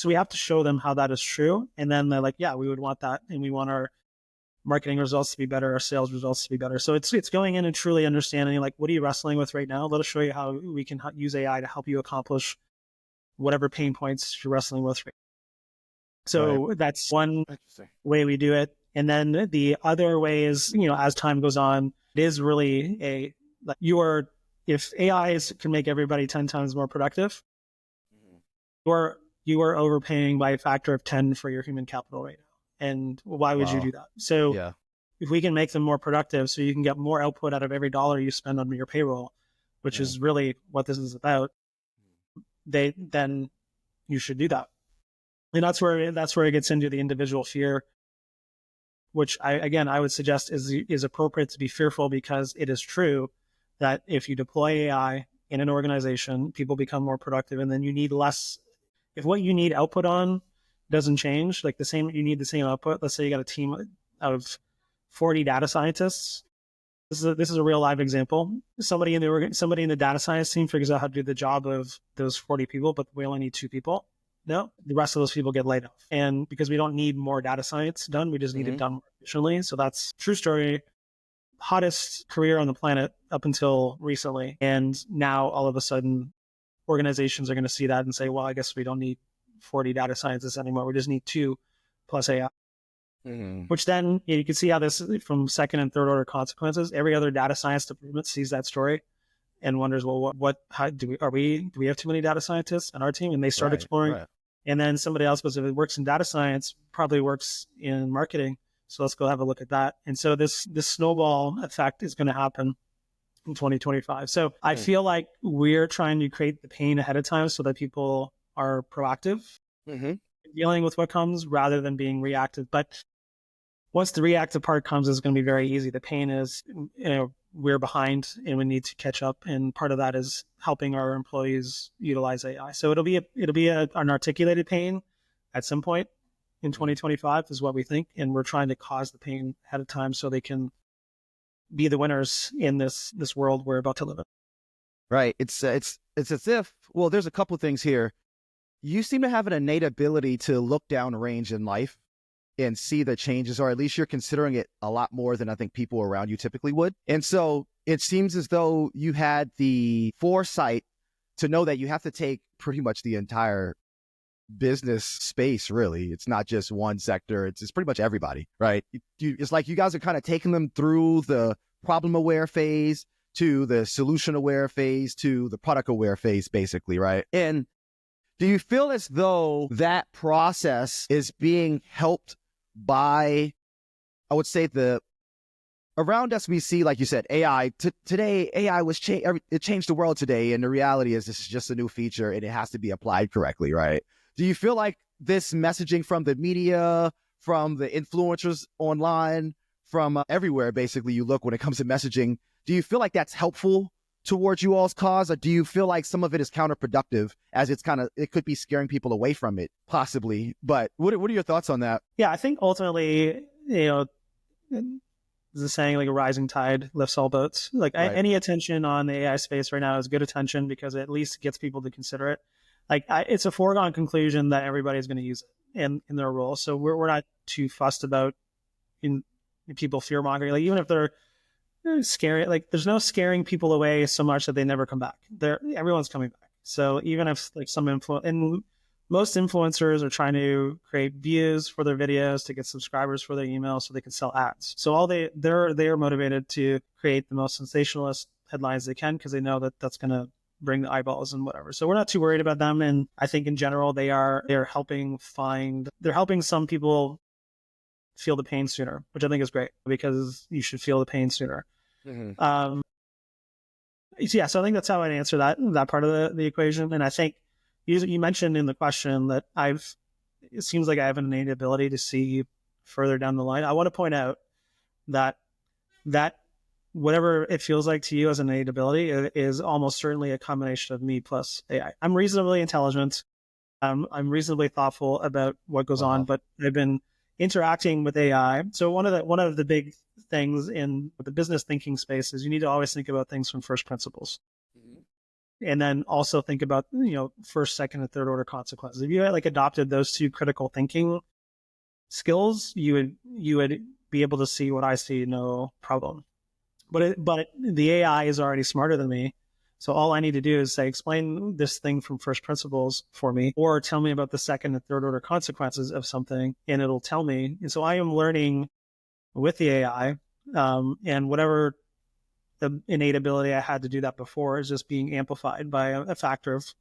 we have to show them how that is true. And then they're like, yeah, we would want that. And we want our marketing results to be better, our sales results to be better. So it's going in and truly understanding, like, what are you wrestling with right now? Let us show you how we can use AI to help you accomplish whatever pain points you're wrestling with. So That's one way we do it. And then the other way is, as time goes on, it is really if AI can make everybody 10 times more productive, you are overpaying by a factor of 10 for your human capital right now. And why would you do that? So if we can make them more productive so you can get more output out of every dollar you spend on your payroll, which is really what this is about, then you should do that. And that's where it gets into the individual fear, which I would suggest is appropriate to be fearful, because it is true that if you deploy AI in an organization, people become more productive, and then you need less. If what you need output on doesn't change, you need the same output. Let's say you got a team of 40 data scientists. This is a real live example. Somebody in the data science team figures out how to do the job of those 40 people, but we only need 2 people. No, the rest of those people get laid off. And because we don't need more data science done, we just need it done more efficiently. So that's true story. Hottest career on the planet up until recently. And now all of a sudden, organizations are going to see that and say, well, I guess we don't need 40 data scientists anymore. We just need 2 plus AI. Which then you can see how this, from second and third order consequences, every other data science department sees that story and wonders, well, how do we have too many data scientists on our team? And they start exploring. Right. And then somebody else goes, if it works in data science, probably works in marketing. So let's go have a look at that. And so this snowball effect is going to happen in 2025. So I feel like we're trying to create the pain ahead of time so that people are proactive. dealing with what comes rather than being reactive. But once the reactive part comes, it's going to be very easy. The pain is, we're behind and we need to catch up. And part of that is helping our employees utilize AI. So it'll be an articulated pain at some point in 2025 is what we think. And we're trying to cause the pain ahead of time so they can be the winners in this world we're about to live in. Right. It's as if, well, there's a couple of things here. You seem to have an innate ability to look downrange in life and see the changes, or at least you're considering it a lot more than I think people around you typically would. And so it seems as though you had the foresight to know that you have to take pretty much the entire business space, really. It's not just one sector. It's pretty much everybody, right? It's like you guys are kind of taking them through the problem aware phase to the solution aware phase to the product aware phase, basically, right? And do you feel as though that process is being helped by, I would say, around us we see, like you said, AI. Today, AI it changed the world today, and the reality is this is just a new feature and it has to be applied correctly, right? Do you feel like this messaging from the media, from the influencers online, from everywhere, basically, you look when it comes to messaging, do you feel like that's helpful towards you all's cause, or do you feel like some of it is counterproductive, as it could be scaring people away from it, possibly? But what are your thoughts on that? Yeah, I think ultimately, there's a saying like a rising tide lifts all boats. Like Right. Any attention on the AI space right now is good attention because it at least gets people to consider it. It's a foregone conclusion that everybody's going to use it in their role. So we're not too fussed about in people fear mongering. Like even if they're scary, like there's no scaring people away so much that they never come back. Everyone's coming back. So even if like and most influencers are trying to create views for their videos to get subscribers for their emails so they can sell ads. So they're motivated to create the most sensationalist headlines they can because they know that that's going to bring the eyeballs and whatever. So we're not too worried about them. And I think in general, they're helping some people feel the pain sooner, which I think is great because you should feel the pain sooner. Mm-hmm. So I think that's how I'd answer that part of the equation. And I think you mentioned in the question that it seems like I have an innate ability to see further down the line. I want to point out that whatever it feels like to you as an innate ability is almost certainly a combination of me plus AI. I'm reasonably intelligent. I'm reasonably thoughtful about what goes on, but I've been interacting with AI. So one of the big things in the business thinking space is you need to always think about things from first principles. Mm-hmm. And then also think about, first, second, and third order consequences. If you had adopted those two critical thinking skills, you would be able to see what I see, no problem. But the AI is already smarter than me. So all I need to do is say, explain this thing from first principles for me, or tell me about the second and third order consequences of something, and it'll tell me. And so I am learning with the AI, and whatever the innate ability I had to do that before is just being amplified by a factor of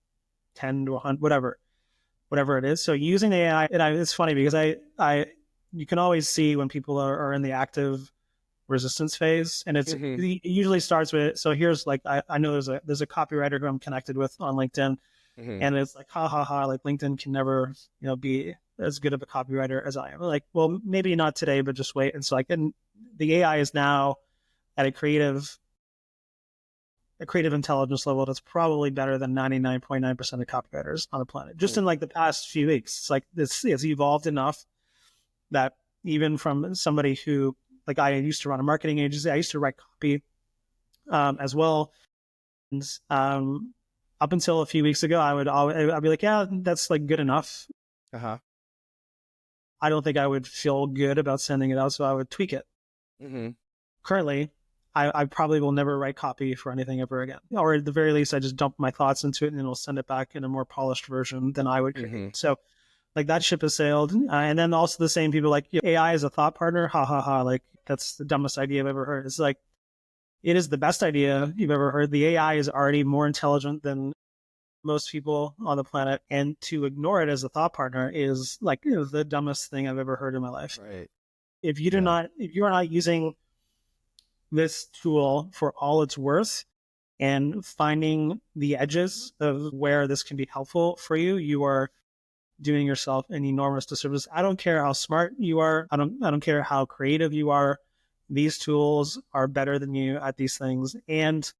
10 to 100, whatever it is. So using AI, it's funny because you can always see when people are in the active resistance phase, and it usually starts with, so here's I know there's a copywriter who I'm connected with on LinkedIn, and it's like ha ha ha, like LinkedIn can never be as good of a copywriter as I am. Like, well, maybe not today, but just wait. And so and the AI is now at a creative intelligence level that's probably better than 99.9% of copywriters on the planet. Just in the past few weeks, it's like this has evolved enough that even from somebody who, I used to run a marketing agency, I used to write copy as well. And up until a few weeks ago, I'd be like, yeah, that's good enough. Uh-huh. I don't think I would feel good about sending it out, so I would tweak it. Mm-hmm. Currently, I probably will never write copy for anything ever again. Or at the very least, I just dump my thoughts into it and it'll send it back in a more polished version than I would create. Mm-hmm. So that ship has sailed. And then also the same people AI is a thought partner. Ha ha ha. That's the dumbest idea I've ever heard. It's it is the best idea you've ever heard. The AI is already more intelligent than most people on the planet. And to ignore it as a thought partner is the dumbest thing I've ever heard in my life. Right. If you are not using this tool for all it's worth and finding the edges of where this can be helpful for you, you are doing yourself an enormous disservice. I don't care how smart you are. I don't care how creative you are. These tools are better than you at these things, and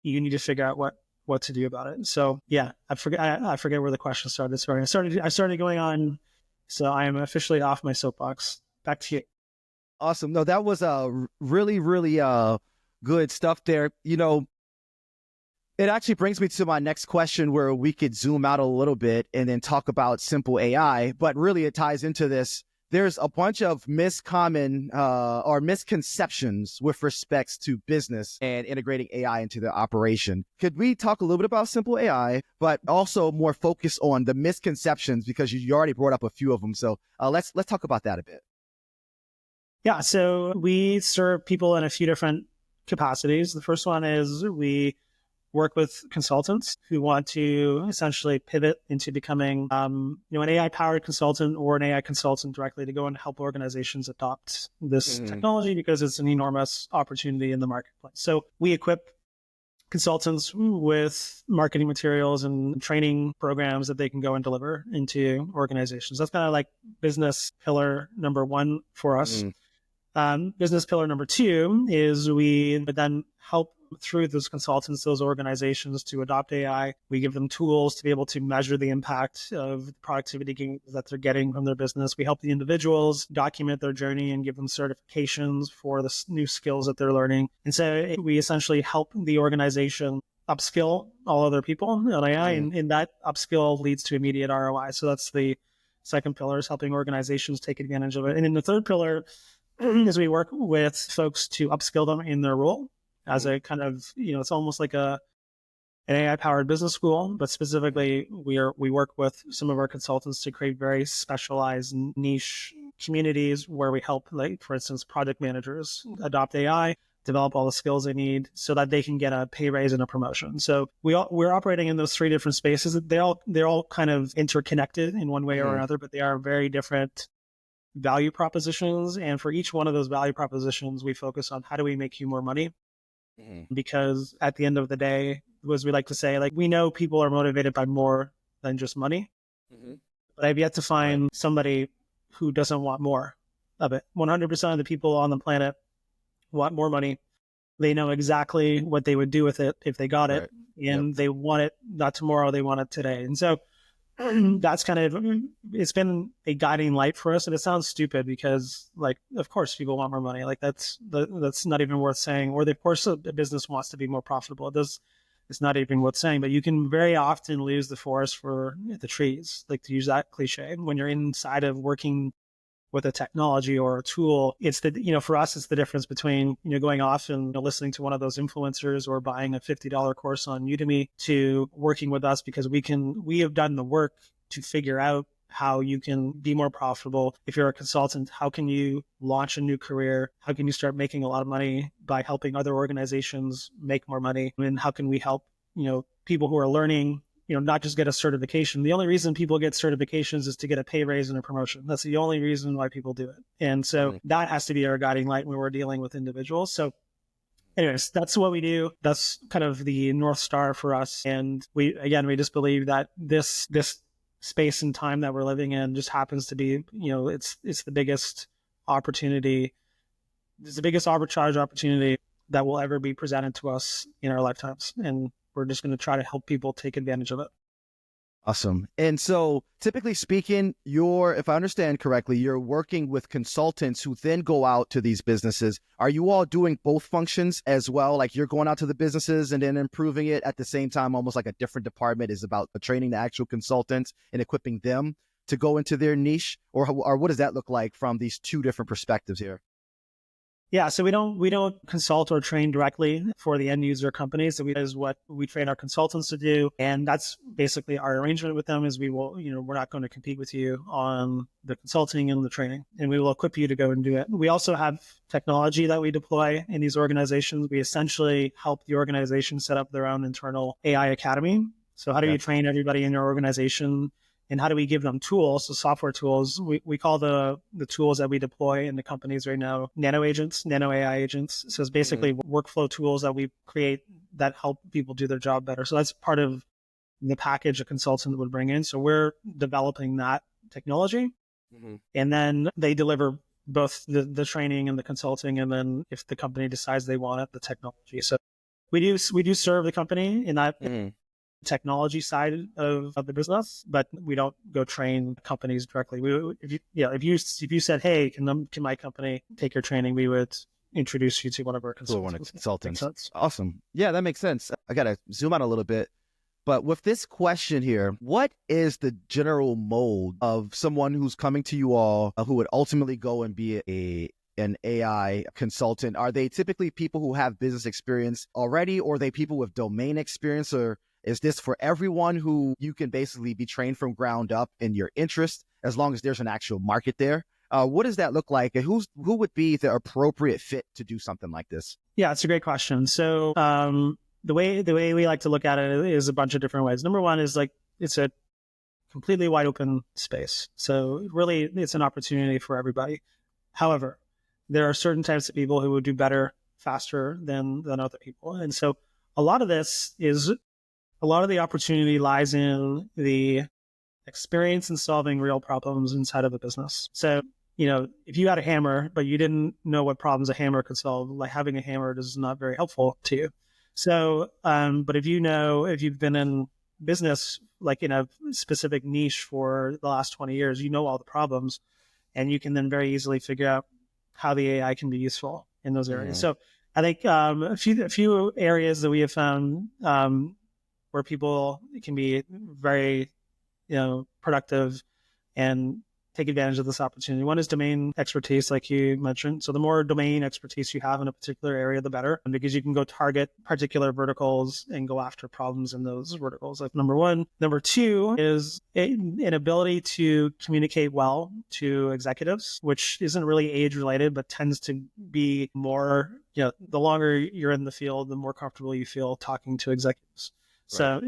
you need to figure out what to do about it. So yeah, I forget where the question started. Sorry, I started going on. So I am officially off my soapbox. Back to you. Awesome. No, that was really, really good stuff there. It actually brings me to my next question, where we could zoom out a little bit and then talk about simple AI, but really it ties into this. There's a bunch of misconceptions with respects to business and integrating AI into the operation. Could we talk a little bit about simple AI, but also more focus on the misconceptions, because you already brought up a few of them. So let's talk about that a bit. Yeah, so we serve people in a few different capacities. The first one is we work with consultants who want to essentially pivot into becoming an AI-powered consultant or an AI consultant directly to go and help organizations adopt this technology, because it's an enormous opportunity in the marketplace. So we equip consultants with marketing materials and training programs that they can go and deliver into organizations. That's kind of like business pillar number one for us. Business pillar number two is we then help through those consultants, those organizations to adopt AI. We give them tools to be able to measure the impact of the productivity gains that they're getting from their business. We help the individuals document their journey and give them certifications for the new skills that they're learning. And so we essentially help the organization upskill all other people on AI, and that upskill leads to immediate ROI. So that's the second pillar, is helping organizations take advantage of it. And then the third pillar is we work with folks to upskill them in their role as a kind of, it's almost like an AI-powered business school, but specifically we work with some of our consultants to create very specialized niche communities where we help, like, for instance, project managers adopt AI, develop all the skills they need so that they can get a pay raise and a promotion. So we're operating in those three different spaces. They're all kind of interconnected in one way or another, but they are very different value propositions. And for each one of those value propositions, we focus on how do we make you more money? Because at the end of the day, as we like to say, like, we know people are motivated by more than just money, but I've yet to find somebody who doesn't want more of it. 100% of the people on the planet want more money. They know exactly what they would do with it if they got it, and they want it not tomorrow, they want it today. And so that's kind of, it's been a guiding light for us. And it sounds stupid because, like, of course people want more money. Like that's not even worth saying. Or of course a business wants to be more profitable. It's not even worth saying, but you can very often lose the forest for the trees, like, to use that cliche. When you're inside of working with a technology or a tool, it's for us, it's the difference between, going off and listening to one of those influencers or buying a $50 course on Udemy to working with us, because we have done the work to figure out how you can be more profitable. If you're a consultant, how can you launch a new career? How can you start making a lot of money by helping other organizations make more money? And how can we help, people who are learning, not just get a certification. The only reason people get certifications is to get a pay raise and a promotion. That's the only reason why people do it. And so that has to be our guiding light when we're dealing with individuals. So anyways, that's what we do. That's kind of the North Star for us. And we just believe that this space and time that we're living in just happens to be, it's the biggest opportunity. It's the biggest arbitrage opportunity that will ever be presented to us in our lifetimes. And we're just going to try to help people take advantage of it. Awesome. And so typically speaking, if I understand correctly, you're working with consultants who then go out to these businesses. Are you all doing both functions as well? Like, you're going out to the businesses and then improving it at the same time, almost like a different department is about training the actual consultants and equipping them to go into their niche? Or what does that look like from these two different perspectives here? Yeah, so we don't consult or train directly for the end user companies. So is what we train our consultants to do, and that's basically our arrangement with them. Is we will, we're not going to compete with you on the consulting and the training, and we will equip you to go and do it. We also have technology that we deploy in these organizations. We essentially help the organization set up their own internal AI academy. So how do you train everybody in your organization? And how do we give them tools, so software tools? We call the tools that we deploy in the companies right now nano agents, nano AI agents. So it's basically workflow tools that we create that help people do their job better. So that's part of the package a consultant would bring in. So we're developing that technology, and then they deliver both the training and the consulting, and then if the company decides they want it, the technology. So we do serve the company in that technology side of the business, but we don't go train companies directly. If you said, hey, can my company take your training, we would introduce you to one of our consultants. Awesome. Yeah, that makes sense. I gotta zoom out a little bit. But with this question here, what is the general mold of someone who's coming to you all who would ultimately go and be an AI consultant? Are they typically people who have business experience already, or are they people with domain experience, or is this for everyone who you can basically be trained from ground up in your interest as long as there's an actual market there? What does that look like, and who would be the appropriate fit to do something like this? Yeah, it's a great question. So the way we like to look at it is a bunch of different ways. Number one is like it's a completely wide open space. So really, it's an opportunity for everybody. However, there are certain types of people who would do better faster than other people, and so a lot of the opportunity lies in the experience in solving real problems inside of a business. So, if you had a hammer, but you didn't know what problems a hammer could solve, like having a hammer is not very helpful to you. So, but if you've been in business, like in a specific niche for the last 20 years, you know all the problems, and you can then very easily figure out how the AI can be useful in those areas. So I think a few areas that we have found where people can be very, productive and take advantage of this opportunity. One is domain expertise, like you mentioned. So the more domain expertise you have in a particular area, the better, because you can go target particular verticals and go after problems in those verticals. Like number one. Number two is an ability to communicate well to executives, which isn't really age related, but tends to be more, the longer you're in the field, the more comfortable you feel talking to executives. Right. So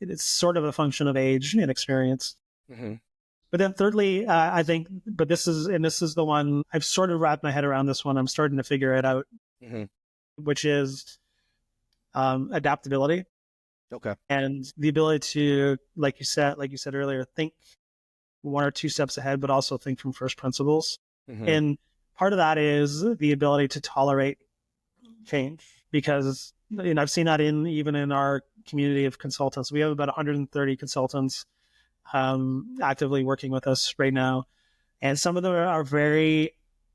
it's sort of a function of age and experience. But then thirdly, I think, this is the one I've sort of wrapped my head around this one. I'm starting to figure it out, which is adaptability. Okay. And the ability to, like you said earlier, think one or two steps ahead, but also think from first principles. And part of that is the ability to tolerate change, because I've seen that even in our community of consultants. We have about 130 consultants actively working with us right now, and some of them are very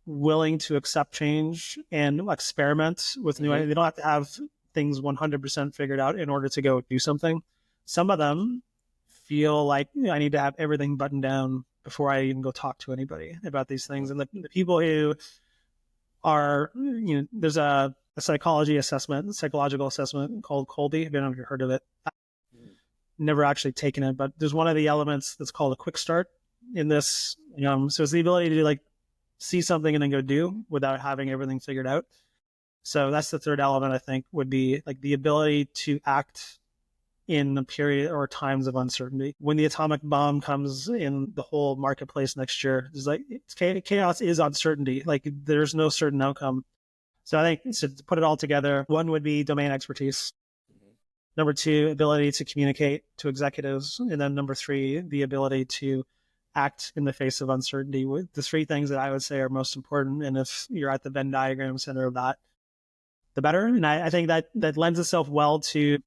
willing to accept change and experiment with new ideas. They don't have to have things 100% figured out in order to go do something. Some of them feel like I need to have everything buttoned down before I even go talk to anybody about these things. And the people who are, there's a psychological assessment called Colby. I don't know if you've heard of it. Never actually taken it, but there's one of the elements that's called a quick start in this. So it's the ability to see something and then go do without having everything figured out. So that's the third element, I think, would be like the ability to act in a period or times of uncertainty. When the atomic bomb comes in the whole marketplace next year, there's chaos is uncertainty. Like there's no certain outcome. So I think to put it all together, one would be domain expertise. Number two, ability to communicate to executives. And then number three, the ability to act in the face of uncertainty. The three things that I would say are most important. And if you're at the Venn diagram center of that, the better. And I think that lends itself well to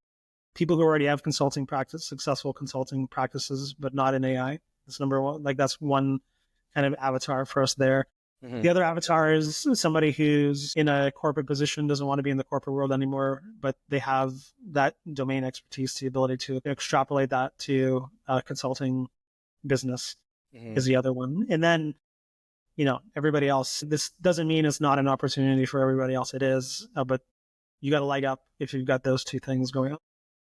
people who already have successful consulting practices, but not in AI. That's number one. Like that's one kind of avatar for us there. The other avatar is somebody who's in a corporate position, doesn't want to be in the corporate world anymore, but they have that domain expertise, the ability to extrapolate that to a consulting business is the other one. And then, everybody else, this doesn't mean it's not an opportunity for everybody else. It is, but you got a leg up if you've got those two things going on.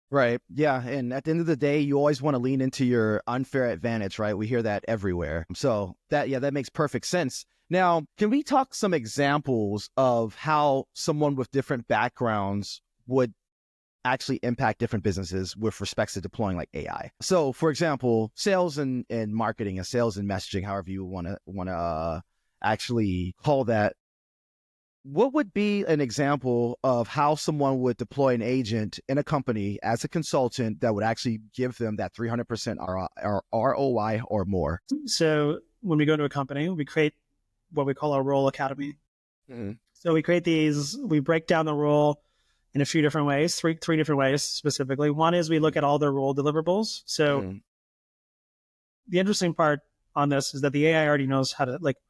Right. Yeah. And at the end of the day, you always want to lean into your unfair advantage, right? We hear that everywhere. So that makes perfect sense. Now, can we talk some examples of how someone with different backgrounds would actually impact different businesses with respects to deploying like AI? So, for example, sales and marketing and sales and messaging, however you want to actually call that. What would be an example of how someone would deploy an agent in a company as a consultant that would actually give them that 300% ROI or more? So when we go to a company, we create what we call our role academy. Mm-hmm. So we create these, we break down the role in a few different ways, three different ways specifically. One is we look at all the role deliverables. So the interesting part on this is that the AI already knows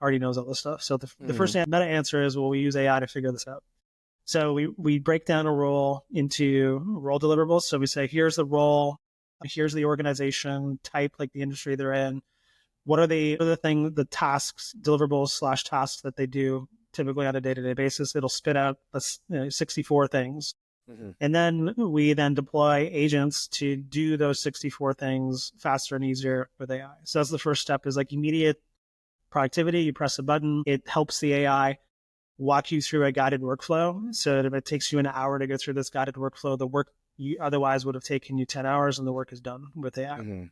already knows all this stuff. So the first meta answer is, well, we use AI to figure this out. So we break down a role into role deliverables. So we say, here's the role, here's the organization type, like the industry they're in. What are the tasks, deliverables / tasks that they do typically on a day-to-day basis? It'll spit out 64 things. And then we deploy agents to do those 64 things faster and easier with AI. So that's the first step, is like immediate productivity. You press a button, it helps the AI walk you through a guided workflow. So if it takes you an hour to go through this guided workflow, the work you otherwise would have taken you 10 hours and the work is done with AI.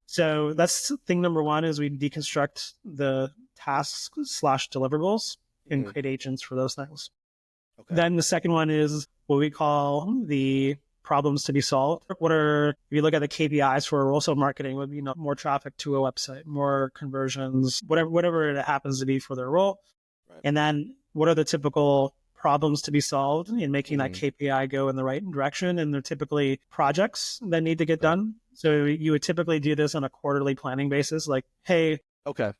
So that's thing number one, is we deconstruct the tasks / deliverables and create agents for those things. Okay. Then the second one is what we call the problems to be solved. If you look at the KPIs for also marketing, would be more traffic to a website, more conversions, whatever it happens to be for their role. Right. And then what are the typical problems to be solved in making that KPI go in the right direction? And they're typically projects that need to get done. So you would typically do this on a quarterly planning basis, like, hey, okay,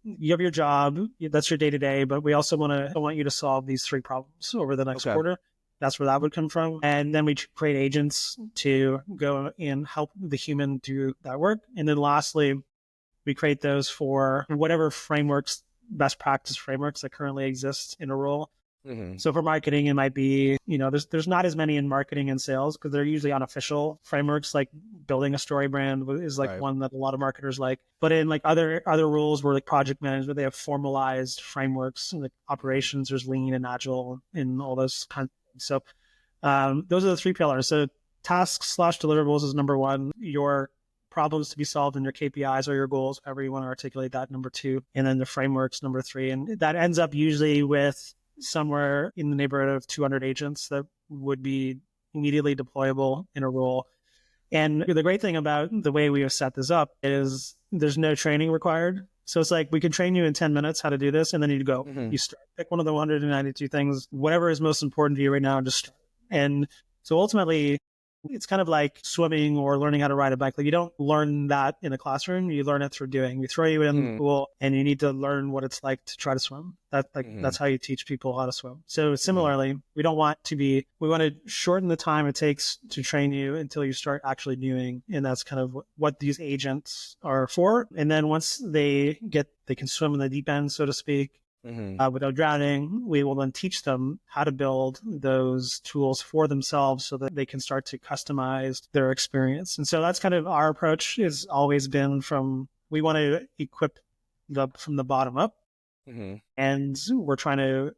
you have your job, that's your day-to-day, but we also want you to solve these 3 problems over the next quarter. That's where that would come from. And then we create agents to go and help the human do that work. And then lastly, we create those for whatever frameworks, best practice frameworks that currently exist in a role. So for marketing, it might be, there's not as many in marketing and sales because they're usually unofficial frameworks, like building a story brand is one that a lot of marketers like. But in like other roles where like project management, they have formalized frameworks, like operations, there's lean and agile and all those kinds of things. So those are the 3 pillars. So tasks / deliverables is number 1. Your problems to be solved in your KPIs or your goals, however you want to articulate that, number 2. And then the frameworks, number 3. And that ends up usually with somewhere in the neighborhood of 200 agents that would be immediately deployable in a role. And the great thing about the way we have set this up is there's no training required. So it's like, we can train you in 10 minutes how to do this, and then you go, you start, pick one of the 192 things, whatever is most important to you right now, and just start. And so ultimately, it's kind of like swimming or learning how to ride a bike. Like, you don't learn that in a classroom. You learn it through doing. We throw you in the pool and you need to learn what it's like to try to swim. That's how you teach people how to swim. So similarly, we want to shorten the time it takes to train you until you start actually doing. And that's kind of what these agents are for. And then once they can swim in the deep end, so to speak, without drowning, we will then teach them how to build those tools for themselves so that they can start to customize their experience. And so that's kind of our approach, has always been we want to equip from the bottom up. And we're trying to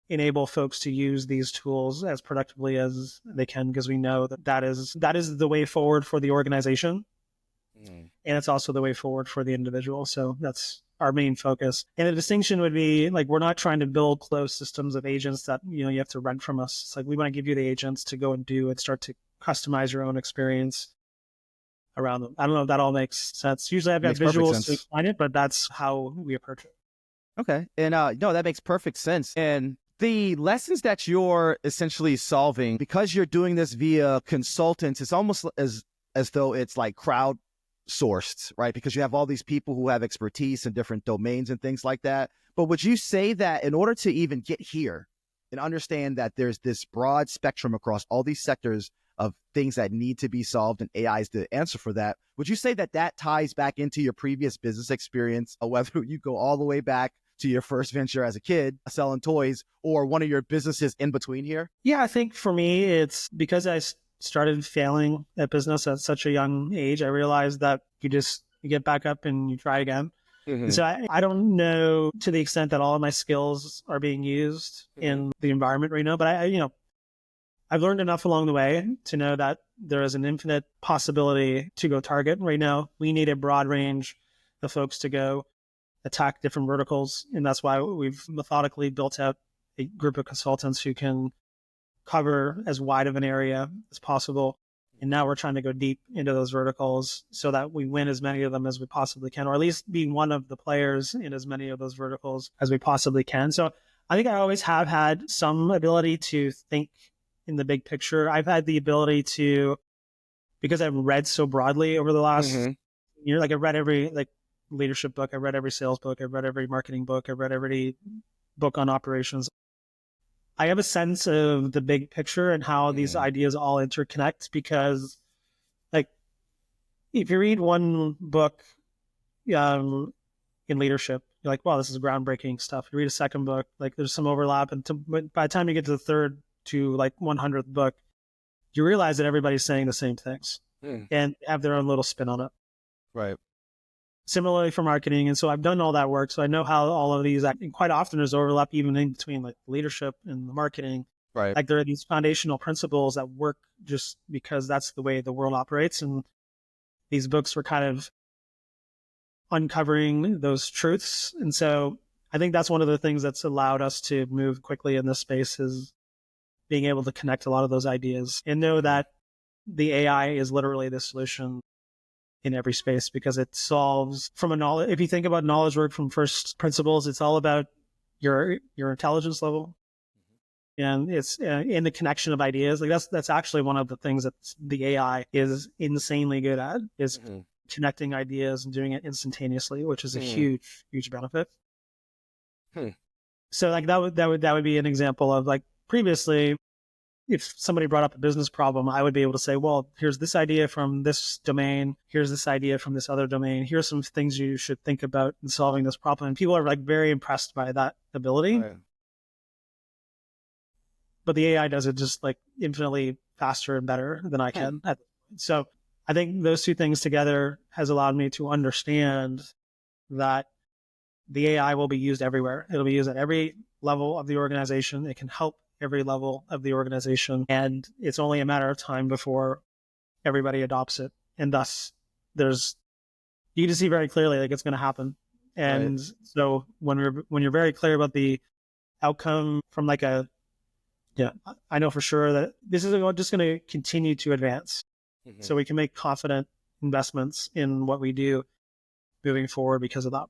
enable folks to use these tools as productively as they can, because we know that is the way forward for the organization. And it's also the way forward for the individual. So that's our main focus. And the distinction would be, like, we're not trying to build closed systems of agents that, you have to rent from us. It's like, we want to give you the agents to go and do and start to customize your own experience around them. I don't know if that all makes sense. Usually I've got visuals to explain it, but that's how we approach it. Okay. And no, that makes perfect sense. And the lessons that you're essentially solving, because you're doing this via consultants, it's almost as though it's like crowdsourced, right? Because you have all these people who have expertise in different domains and things like that. But would you say that in order to even get here and understand that there's this broad spectrum across all these sectors of things that need to be solved and AI is the answer for that, would you say that ties back into your previous business experience, whether you go all the way back to your first venture as a kid selling toys or one of your businesses in between here? Yeah, I think for me, it's because I started failing at business at such a young age. I realized that you get back up and you try again. And so I don't know to the extent that all of my skills are being used in the environment right now, but I've learned enough along the way to know that there is an infinite possibility to go target. Right now, we need a broad range of folks to go attack different verticals. And that's why we've methodically built out a group of consultants who can cover as wide of an area as possible. And now we're trying to go deep into those verticals so that we win as many of them as we possibly can, or at least be one of the players in as many of those verticals as we possibly can. So I think I always have had some ability to think in the big picture. I've had the ability to, because I've read so broadly over the last year, like I've read every leadership book, I've read every sales book, I've read every marketing book, I've read every book on operations. I have a sense of the big picture and how these ideas all interconnect, because like if you read one book in leadership, you're like, wow, this is groundbreaking stuff. You read a second book, like there's some overlap. And by the time you get to the third to like 100th book, you realize that everybody's saying the same things and have their own little spin on it. Right. Similarly for marketing. And so I've done all that work. So I know how all of these, and quite often there's overlap even in between like leadership and the marketing. Right. Like there are these foundational principles that work just because that's the way the world operates. And these books were kind of uncovering those truths. And so I think that's one of the things that's allowed us to move quickly in this space, is being able to connect a lot of those ideas and know that the AI is literally the solution in every space, because it solves from a knowledge. If you think about knowledge work from first principles, it's all about your intelligence level, and it's in the connection of ideas. Like that's actually one of the things that the AI is insanely good at, is connecting ideas and doing it instantaneously, which is a huge benefit. So like that would be an example of, like, previously, if somebody brought up a business problem, I would be able to say, well, here's this idea from this domain. Here's this idea from this other domain. Here's some things you should think about in solving this problem. And people are like very impressed by that ability. Right. But the AI does it just like infinitely faster and better than I can. So I think those two things together has allowed me to understand that the AI will be used everywhere. It'll be used at every level of the organization. It can help every level of the organization, and it's only a matter of time before everybody adopts it. And thus you can see very clearly like it's going to happen. And so when you're very clear about the outcome from like I know for sure that this is just going to continue to advance. So we can make confident investments in what we do moving forward because of that.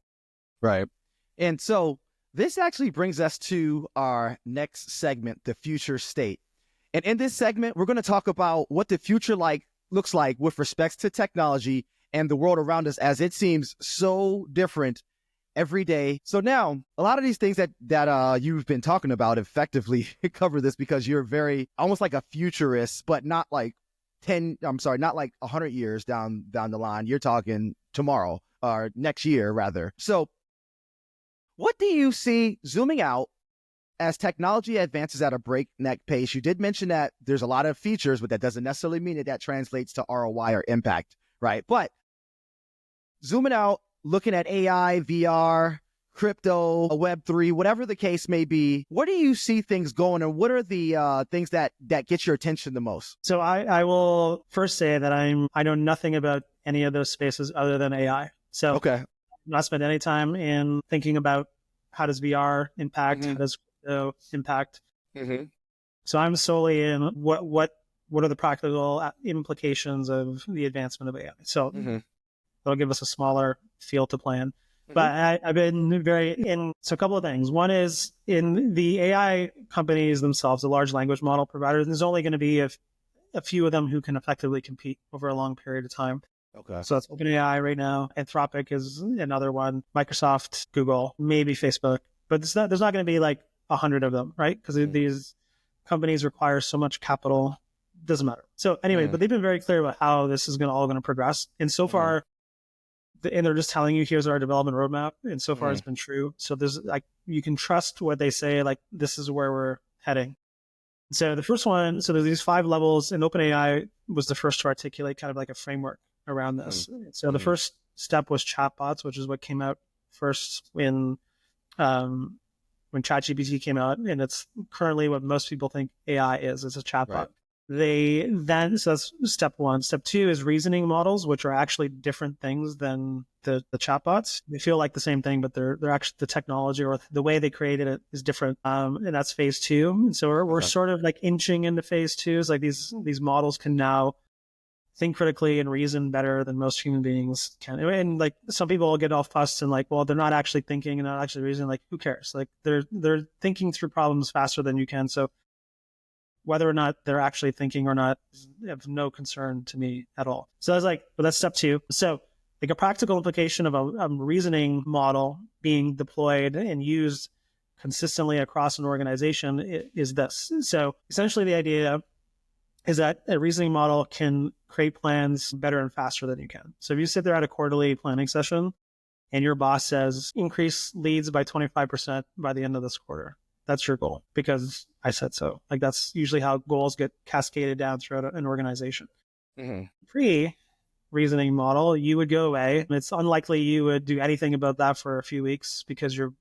Right. And so this actually brings us to our next segment, the future state. And in this segment, we're going to talk about what the future looks like with respects to technology and the world around us, as it seems so different every day. So now, a lot of these things that you've been talking about effectively cover this, because you're very almost like a futurist, but not like 100 years down the line. You're talking tomorrow or next year rather. So what do you see zooming out as technology advances at a breakneck pace? You did mention that there's a lot of features, but that doesn't necessarily mean that translates to ROI or impact, right? But zooming out, looking at AI, VR, crypto, Web3, whatever the case may be, where do you see things going, and what are the things that get your attention the most? So I will first say that I know nothing about any of those spaces other than AI. So okay. Not spend any time in thinking about how does VR impact, how does crypto impact. So I'm solely in what are the practical implications of the advancement of AI. So that'll give us a smaller field to plan. But I've been so a couple of things. One is in the AI companies themselves, the large language model providers, there's only going to be a few of them who can effectively compete over a long period of time. Okay. So that's OpenAI right now. Anthropic is another one. Microsoft, Google, maybe Facebook. But there's not going to be like 100 of them, right? Because these companies require so much capital. Doesn't matter. So anyway, but they've been very clear about how this is all going to progress. And so far, and they're just telling you, here's our development roadmap. And so far it's been true. So there's you can trust what they say, this is where we're heading. So the first one, so there's these 5 levels, and OpenAI was the first to articulate kind of like a framework around this. So the first step was chatbots, which is what came out first when ChatGPT came out, and it's currently what most people think AI is. It's a chatbot. Right. So that's step 1. Step 2 is reasoning models, which are actually different things than the chatbots. They feel like the same thing, but they're actually the technology or the way they created it is different. And that's phase 2. And so we're sort of like inching into phase 2. It's like these models can now think critically and reason better than most human beings can. And like some people will get all fussed and like, well, they're not actually thinking and not actually reasoning. Like, who cares? Like they're thinking through problems faster than you can. So whether or not they're actually thinking or not is of no concern to me at all. So I was like, but that's step 2. So like a practical implication of a reasoning model being deployed and used consistently across an organization is this. So essentially the idea is that a reasoning model can create plans better and faster than you can. So if you sit there at a quarterly planning session and your boss says, increase leads by 25% by the end of this quarter, that's your goal because I said so. Like that's usually how goals get cascaded down throughout an organization. Pre-reasoning model, you would go away. It's unlikely you would do anything about that for a few weeks because you're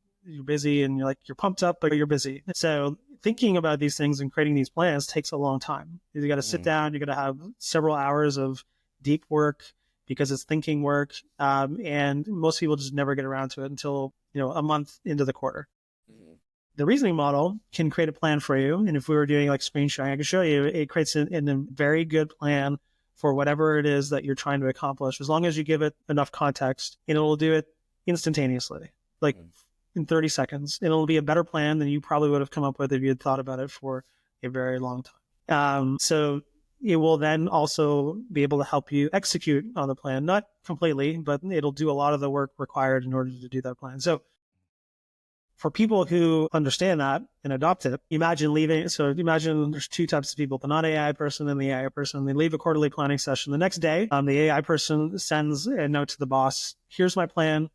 busy and you're pumped up, but you're busy. So thinking about these things and creating these plans takes a long time. You got to sit down, you got to have several hours of deep work because it's thinking work. And most people just never get around to it until, a month into the quarter. The reasoning model can create a plan for you. And if we were doing like screen sharing, I can show you, it creates a very good plan for whatever it is that you're trying to accomplish, as long as you give it enough context, and it will do it instantaneously, like in 30 seconds. It'll be a better plan than you probably would have come up with if you had thought about it for a very long time. So it will then also be able to help you execute on the plan, not completely, but it'll do a lot of the work required in order to do that plan. So for people who understand that and adopt it, imagine there's 2 types of people, the non-AI person and the AI person. They leave a quarterly planning session. The next day, the AI person sends a note to the boss. Here's my plan.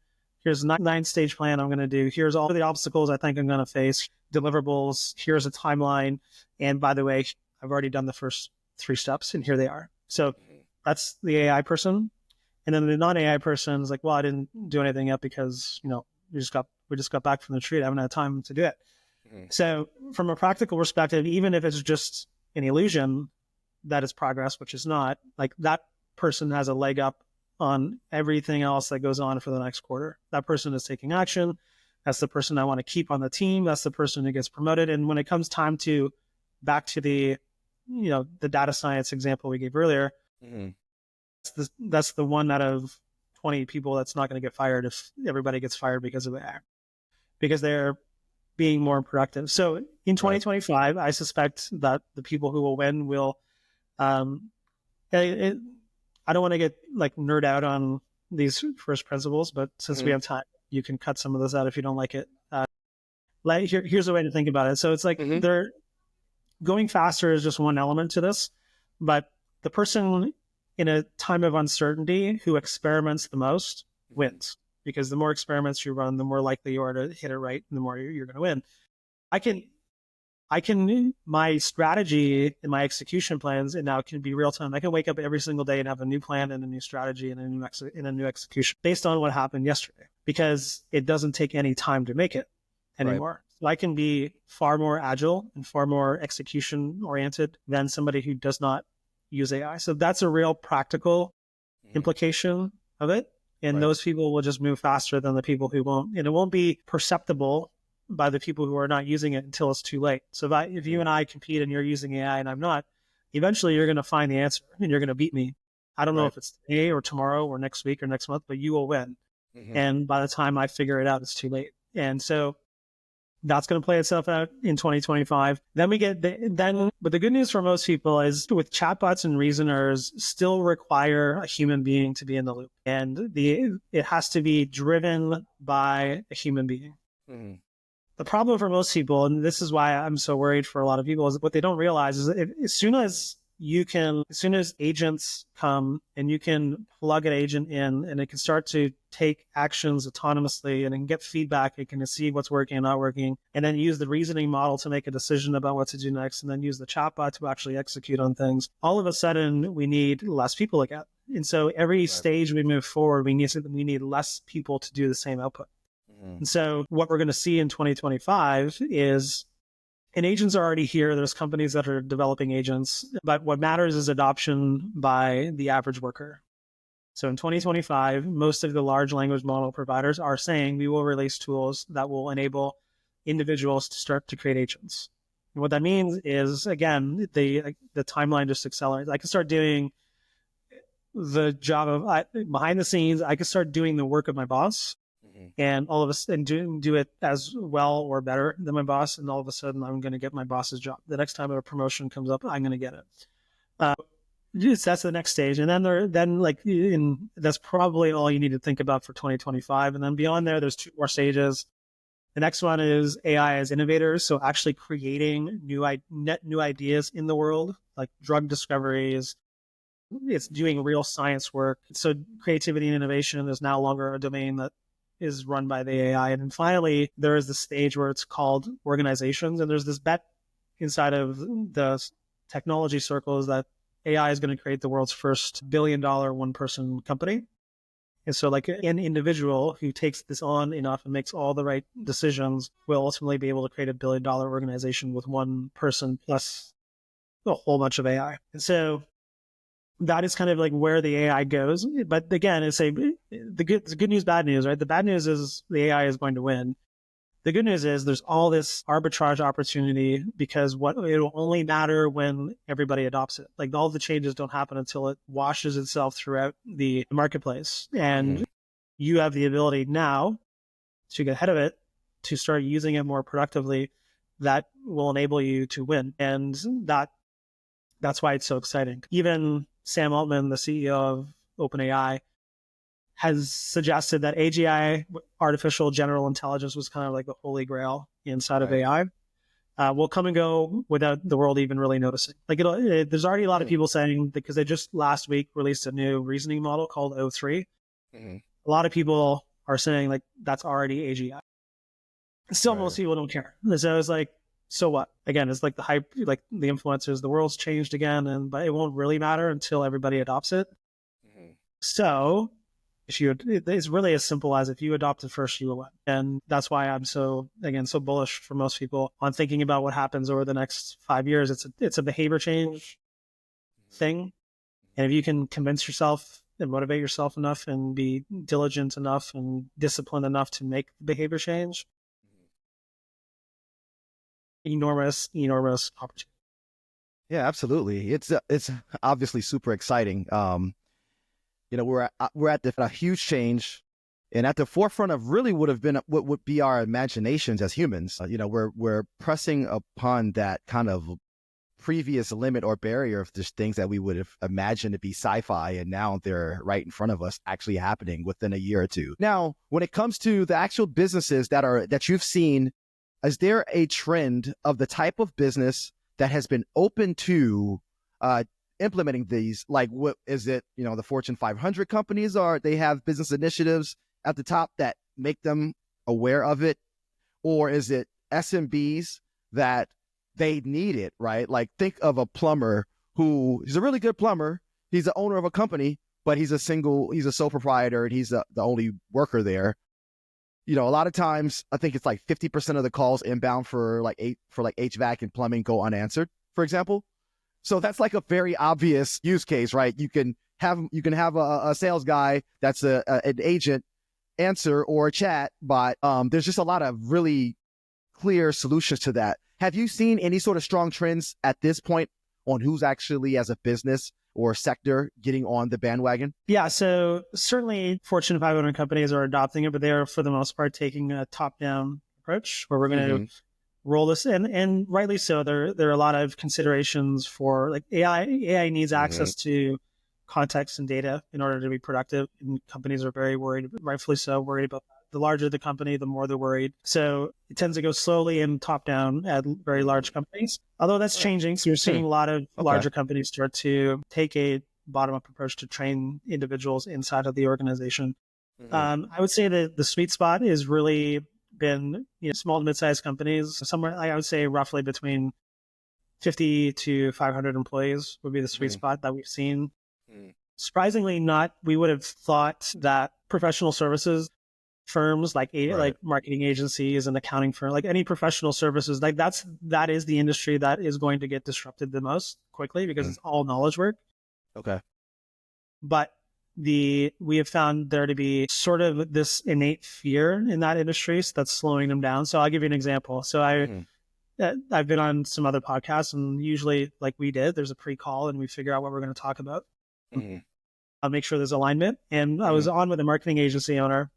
Here's a 9-stage plan I'm going to do. Here's all the obstacles I think I'm going to face, deliverables. Here's a timeline. And by the way, I've already done the first 3 steps and here they are. So that's the AI person. And then the non-AI person is like, well, I didn't do anything yet because, we just got back from the retreat. I haven't had time to do it. So from a practical perspective, even if it's just an illusion that it's progress, which is not, like that person has a leg up on everything else that goes on for the next quarter. That person is taking action. That's the person I want to keep on the team. That's the person who gets promoted. And when it comes time to back to the data science example we gave earlier, that's the one out of 20 people that's not going to get fired if everybody gets fired because of AI, because they're being more productive. So in 2025, I suspect that the people who will win will, I don't want to get like nerd out on these first principles, but since we have time, you can cut some of this out if you don't like it. Here's a way to think about it. So it's like they're going faster is just one element to this, but the person in a time of uncertainty who experiments the most wins, because the more experiments you run, the more likely you are to hit it right, and the more you're going to win. My strategy and my execution plans, and now can be real time. I can wake up every single day and have a new plan and a new strategy and a new execution based on what happened yesterday, because it doesn't take any time to make it anymore. So I can be far more agile and far more execution oriented than somebody who does not use AI. So that's a real practical implication of it. And those people will just move faster than the people who won't. And it won't be perceptible by the people who are not using it until it's too late. So if you and I compete and you're using AI and I'm not, eventually you're going to find the answer and you're going to beat me. I don't know if it's today or tomorrow or next week or next month, but you will win. And by the time I figure it out, it's too late. And so that's going to play itself out in 2025. Then but the good news for most people is with chatbots and reasoners still require a human being to be in the loop. And it has to be driven by a human being. The problem for most people, and this is why I'm so worried for a lot of people, is what they don't realize is that as soon as agents come and you can plug an agent in and it can start to take actions autonomously and it can get feedback, it can see what's working and not working, and then use the reasoning model to make a decision about what to do next, and then use the chatbot to actually execute on things, all of a sudden we need less people again. And so every stage we move forward, we need less people to do the same output. And so what we're going to see in 2025 is, and agents are already here. There's companies that are developing agents, but what matters is adoption by the average worker. So in 2025, most of the large language model providers are saying we will release tools that will enable individuals to start to create agents. And what that means is, again, the timeline just accelerates. I can start doing the job of behind the scenes. I can start doing the work of my boss, and all of a sudden do it as well or better than my boss. And all of a sudden, I'm going to get my boss's job. The next time a promotion comes up, I'm going to get it. That's the next stage, and then that's probably all you need to think about for 2025. And then beyond there, there's two more stages. The next one is AI as innovators, so actually creating new ideas in the world, like drug discoveries. It's doing real science work. So creativity and innovation is no longer a domain that is run by the AI. And then finally, there is the stage where it's called organizations, and there's this bet inside of the technology circles that AI is going to create the world's first billion-dollar one-person company. And so like an individual who takes this on enough and makes all the right decisions will ultimately be able to create a billion-dollar organization with one person plus a whole bunch of AI. And so that is kind of like where the AI goes. But again, it's the good news, bad news, right? The bad news is the AI is going to win. The good news is there's all this arbitrage opportunity because it'll only matter when everybody adopts it. Like all the changes don't happen until it washes itself throughout the marketplace. And you have the ability now to get ahead of it, to start using it more productively. That will enable you to win. And that's why it's so exciting. Even Sam Altman, the CEO of OpenAI, has suggested that AGI, artificial general intelligence, was kind of like the holy grail inside of AI. Will come and go without the world even really noticing. Like there's already a lot of people saying, because they just last week released a new reasoning model called O3. A lot of people are saying like that's already AGI. Still, most people don't care. So it's like, so what? Again, it's like the hype, like the influencers. The world's changed again, but it won't really matter until everybody adopts it. So it's really as simple as if you adopt it first, you will win. And that's why I'm so bullish for most people on thinking about what happens over the next 5 years. It's a behavior change thing. And if you can convince yourself and motivate yourself enough and be diligent enough and disciplined enough to make the behavior change, enormous opportunity. Yeah, absolutely. It's obviously super exciting. We're at a huge change, and at the forefront of really what would be our imaginations as humans. We're pressing upon that kind of previous limit or barrier of just things that we would have imagined to be sci-fi, and now they're right in front of us, actually happening within a year or two. Now, when it comes to the actual businesses that you've seen, is there a trend of the type of business that has been open to implementing these? Like, what is it? The Fortune 500 companies they have business initiatives at the top that make them aware of it, or is it SMBs that they need it, right? Like, think of a plumber he's a really good plumber. He's the owner of a company, but he's a sole proprietor, and he's the only worker there. A lot of times, I think it's like 50% of the calls inbound for HVAC and plumbing go unanswered, for example. So that's like a very obvious use case, right? You can have a sales guy that's an agent answer or a chat, but there's just a lot of really clear solutions to that. Have you seen any sort of strong trends at this point on who's actually, as a business or sector, getting on the bandwagon? Yeah, so certainly Fortune 500 companies are adopting it, but they are, for the most part, taking a top-down approach where we're going to roll this in, and rightly so. There are a lot of considerations for like AI. AI needs access to context and data in order to be productive, and companies are very worried, rightfully so, worried about that. The larger the company, the more they're worried. So it tends to go slowly and top down at very large companies. Although that's changing. So you're seeing a lot of larger companies start to take a bottom-up approach to train individuals inside of the organization. I would say that the sweet spot is really been small to mid-sized companies. Somewhere, I would say roughly between 50 to 500 employees would be the sweet spot that we've seen. Surprisingly not, we would have thought that professional services firms like marketing agencies and accounting firms, like any professional services, like that is the industry that is going to get disrupted the most quickly because it's all knowledge work. Okay. But we have found there to be sort of this innate fear in that industry that's slowing them down. So I'll give you an example. So I've been on some other podcasts, and usually, like we did, there's a pre-call and we figure out what we're going to talk about. I'll make sure there's alignment. And I was on with a marketing agency owner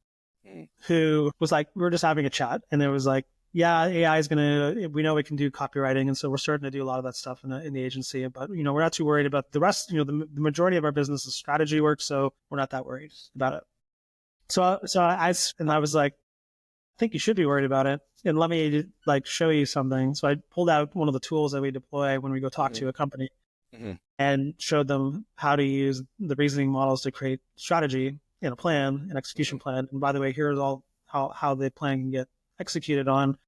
who was like, we were just having a chat, and it was like, yeah, AI is we know we can do copywriting. And so we're starting to do a lot of that stuff in the agency, but, we're not too worried about the rest. The majority of our business is strategy work. So we're not that worried about it. So I was like, I think you should be worried about it. And let me show you something. So I pulled out one of the tools that we deploy when we go talk to a company and showed them how to use the reasoning models to create strategy and a plan, an execution plan. And by the way, here's all how the plan can get executed on.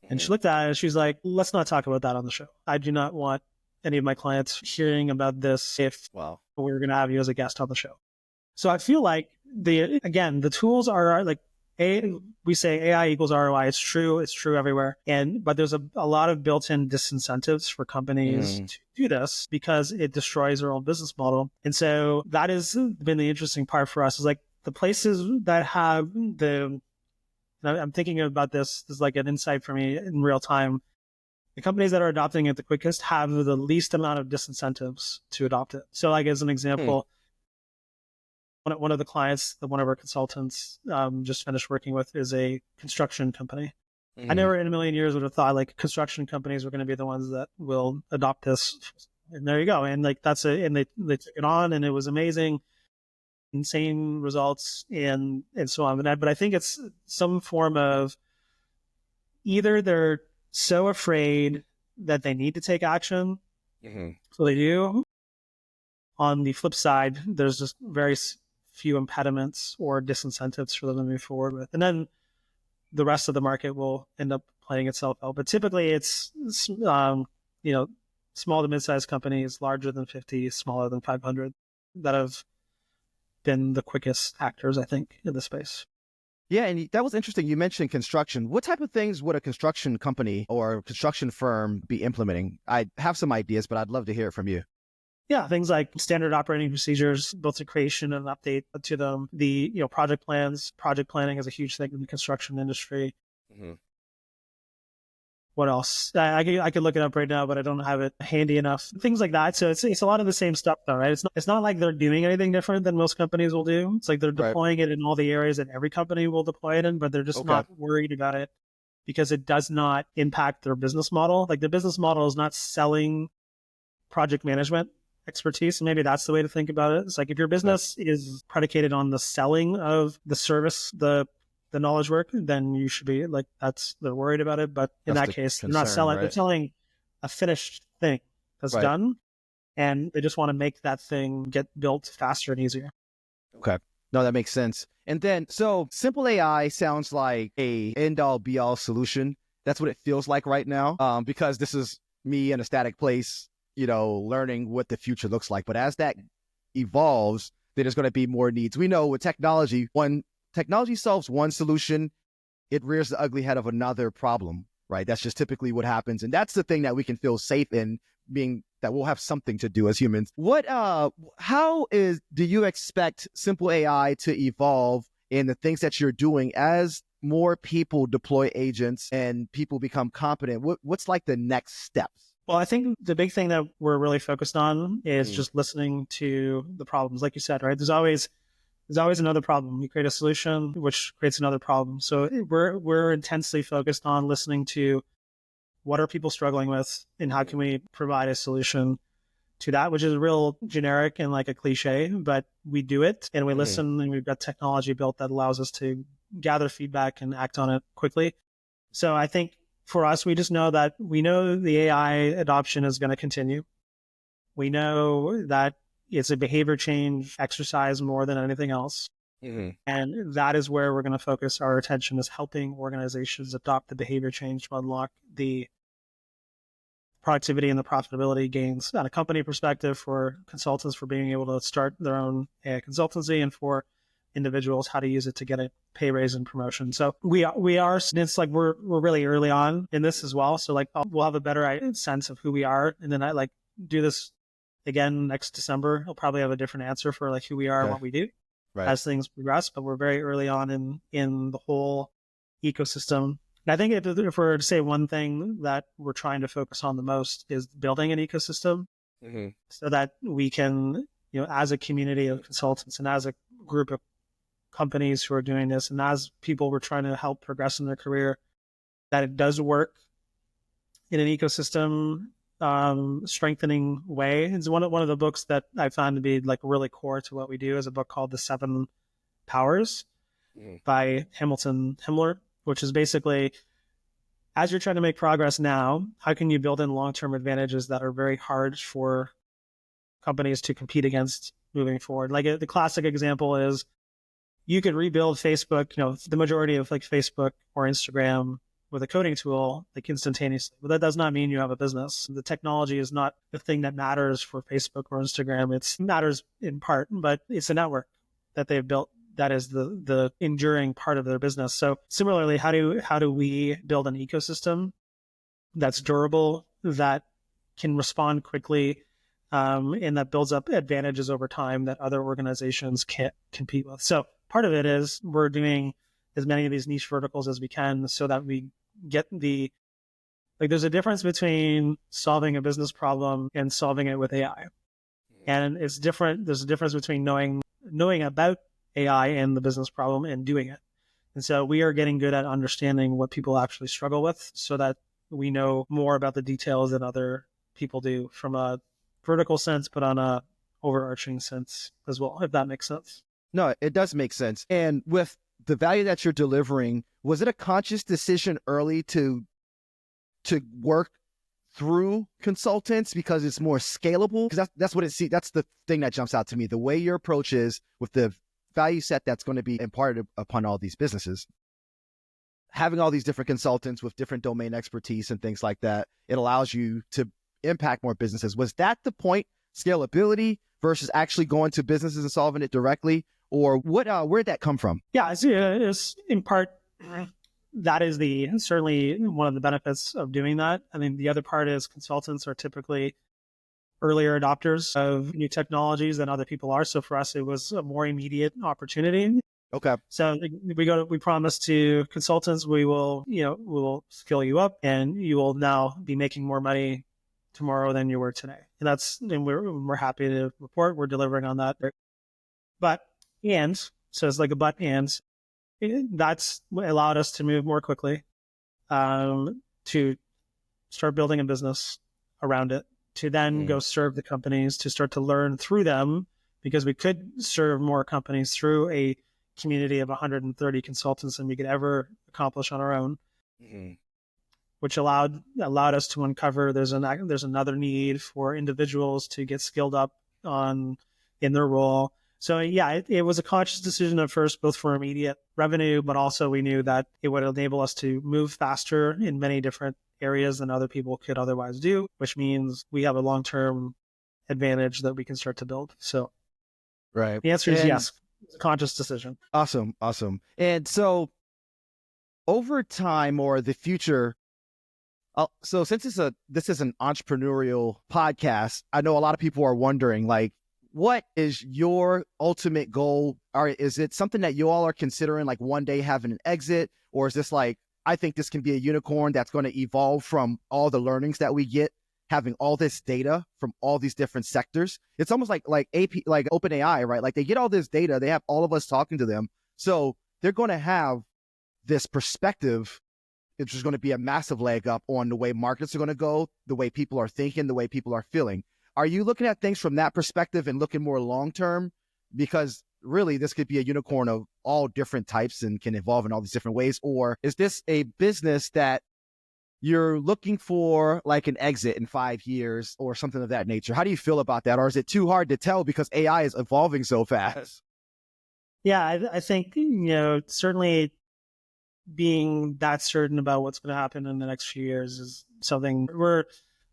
And she looked at it and she's like, let's not talk about that on the show. I do not want any of my clients hearing about this if we were going to have you as a guest on the show. So I feel like the tools are like, we say AI equals ROI. It's true. It's true everywhere. But there's a lot of built-in disincentives for companies to do this because it destroys their own business model. And so that has been the interesting part for us, is like the places that have I'm thinking about this is like an insight for me in real time. The companies that are adopting it the quickest have the least amount of disincentives to adopt it. So like as an example, one of the clients that one of our consultants just finished working with is a construction company. I never in a million years would have thought like construction companies were going to be the ones that will adopt this. And there you go. And like and they took it on, and it was amazing, insane results and so on. But I think it's some form of either they're so afraid that they need to take action, so they do. On the flip side, there's just very few impediments or disincentives for them to move forward with. And then the rest of the market will end up playing itself out. But typically it's, small to mid-sized companies, larger than 50, smaller than 500, that have been the quickest actors, I think, in the space. Yeah, and that was interesting. You mentioned construction. What type of things would a construction company or construction firm be implementing? I have some ideas, but I'd love to hear it from you. Yeah, things like standard operating procedures, both the creation and update to them. The project plans. Project planning is a huge thing in the construction industry. What else? I could look it up right now, but I don't have it handy enough. Things like that. So it's a lot of the same stuff, though, right? It's not like they're doing anything different than most companies will do. It's like they're deploying it in all the areas that every company will deploy it in, but they're just not worried about it because it does not impact their business model. Like the business model is not selling project management expertise. And maybe that's the way to think about it. It's like if your business is predicated on the selling of the service, the knowledge work, then you should be like, they're worried about it. But in that case, they're not selling, they're selling a finished thing that's done. And they just want to make that thing get built faster and easier. Okay. No, that makes sense. And then, so simple AI sounds like a end all be all solution. That's what it feels like right now. Because this is me in a static place, learning what the future looks like. But as that evolves, then there's going to be more needs. We know with technology, when technology solves one solution, it rears the ugly head of another problem, right? That's just typically what happens. And that's the thing that we can feel safe in, being that we'll have something to do as humans. Do you expect simple AI to evolve in the things that you're doing as more people deploy agents and people become competent? What's like the next steps? Well, I think the big thing that we're really focused on is just listening to the problems. Like you said, right? There's always another problem. You create a solution, which creates another problem. So we're intensely focused on listening to what are people struggling with and how can we provide a solution to that, which is real generic and like a cliche, but we do it and we listen, and we've got technology built that allows us to gather feedback and act on it quickly. So I think for us, we just know that we know the AI adoption is going to continue. We know that it's a behavior change exercise more than anything else. And that is where we're going to focus our attention, is helping organizations adopt the behavior change to unlock the productivity and the profitability gains on a company perspective, for consultants for being able to start their own AI consultancy, and for individuals how to use it to get a pay raise and promotion. So we are, it's like we're really early on in this as well. So like we'll have a better sense of who we are. And then I like do this again next December. I'll probably have a different answer for like who we are and what we do as things progress. But we're very early on in the whole ecosystem. And I think if we're to say one thing that we're trying to focus on the most is building an ecosystem so that we can, as a community of consultants and as a group of companies who are doing this and as people we're trying to help progress in their career, that it does work in an ecosystem strengthening way. It's one of the books that I found to be like really core to what we do is a book called The Seven Powers by Hamilton Himmler, which is basically, as you're trying to make progress now, how can you build in long-term advantages that are very hard for companies to compete against moving forward? Like the classic example is you could rebuild Facebook, the majority of like Facebook or Instagram with a coding tool, like instantaneously. But that does not mean you have a business. The technology is not the thing that matters for Facebook or Instagram. It matters in part, but it's a network that they've built that is the enduring part of their business. So similarly, how do we build an ecosystem that's durable, that can respond quickly, and that builds up advantages over time that other organizations can't compete with? So part of it is we're doing as many of these niche verticals as we can so that we get there's a difference between solving a business problem and solving it with AI. And it's different. There's a difference between knowing about AI and the business problem and doing it. And so we are getting good at understanding what people actually struggle with so that we know more about the details than other people do from a vertical sense, but on a overarching sense as well, if that makes sense. No, it does make sense. And with the value that you're delivering, was it a conscious decision early to work through consultants because it's more scalable? Because that's what that's the thing that jumps out to me. The way your approach is with the value set that's going to be imparted upon all these businesses. Having all these different consultants with different domain expertise and things like that, it allows you to impact more businesses. Was that the point? Scalability versus actually going to businesses and solving it directly? Or where'd that come from? Yeah, it's in part, that is certainly one of the benefits of doing that. I mean, the other part is consultants are typically earlier adopters of new technologies than other people are. So for us, it was a more immediate opportunity. Okay. So we promise to consultants, we will skill you up and you will now be making more money tomorrow than you were today. And we're happy to report we're delivering on that. So it's like a but and that's allowed us to move more quickly, to start building a business around it, to then go serve the companies, to start to learn through them, because we could serve more companies through a community of 130 consultants than we could ever accomplish on our own, which allowed us to uncover there's another need for individuals to get skilled up in their role. So yeah, it was a conscious decision at first, both for immediate revenue, but also we knew that it would enable us to move faster in many different areas than other people could otherwise do, which means we have a long-term advantage that we can start to build. So right. The answer is yes, it's a conscious decision. Awesome. And so over time or the future, so since this is an entrepreneurial podcast, I know a lot of people are wondering, like, what is your ultimate goal? Or is it something that you all are considering, like one day having an exit? Or is this like, I think this can be a unicorn that's going to evolve from all the learnings that we get, having all this data from all these different sectors? It's almost like OpenAI, right? Like they get all this data, they have all of us talking to them. So they're going to have this perspective, which is going to be a massive leg up on the way markets are going to go, the way people are thinking, the way people are feeling. Are you looking at things from that perspective and looking more long-term? Because really, this could be a unicorn of all different types and can evolve in all these different ways. Or is this a business that you're looking for like an exit in 5 years or something of that nature? How do you feel about that? Or is it too hard to tell because AI is evolving so fast? Yeah, I think, certainly being that certain about what's going to happen in the next few years is something we're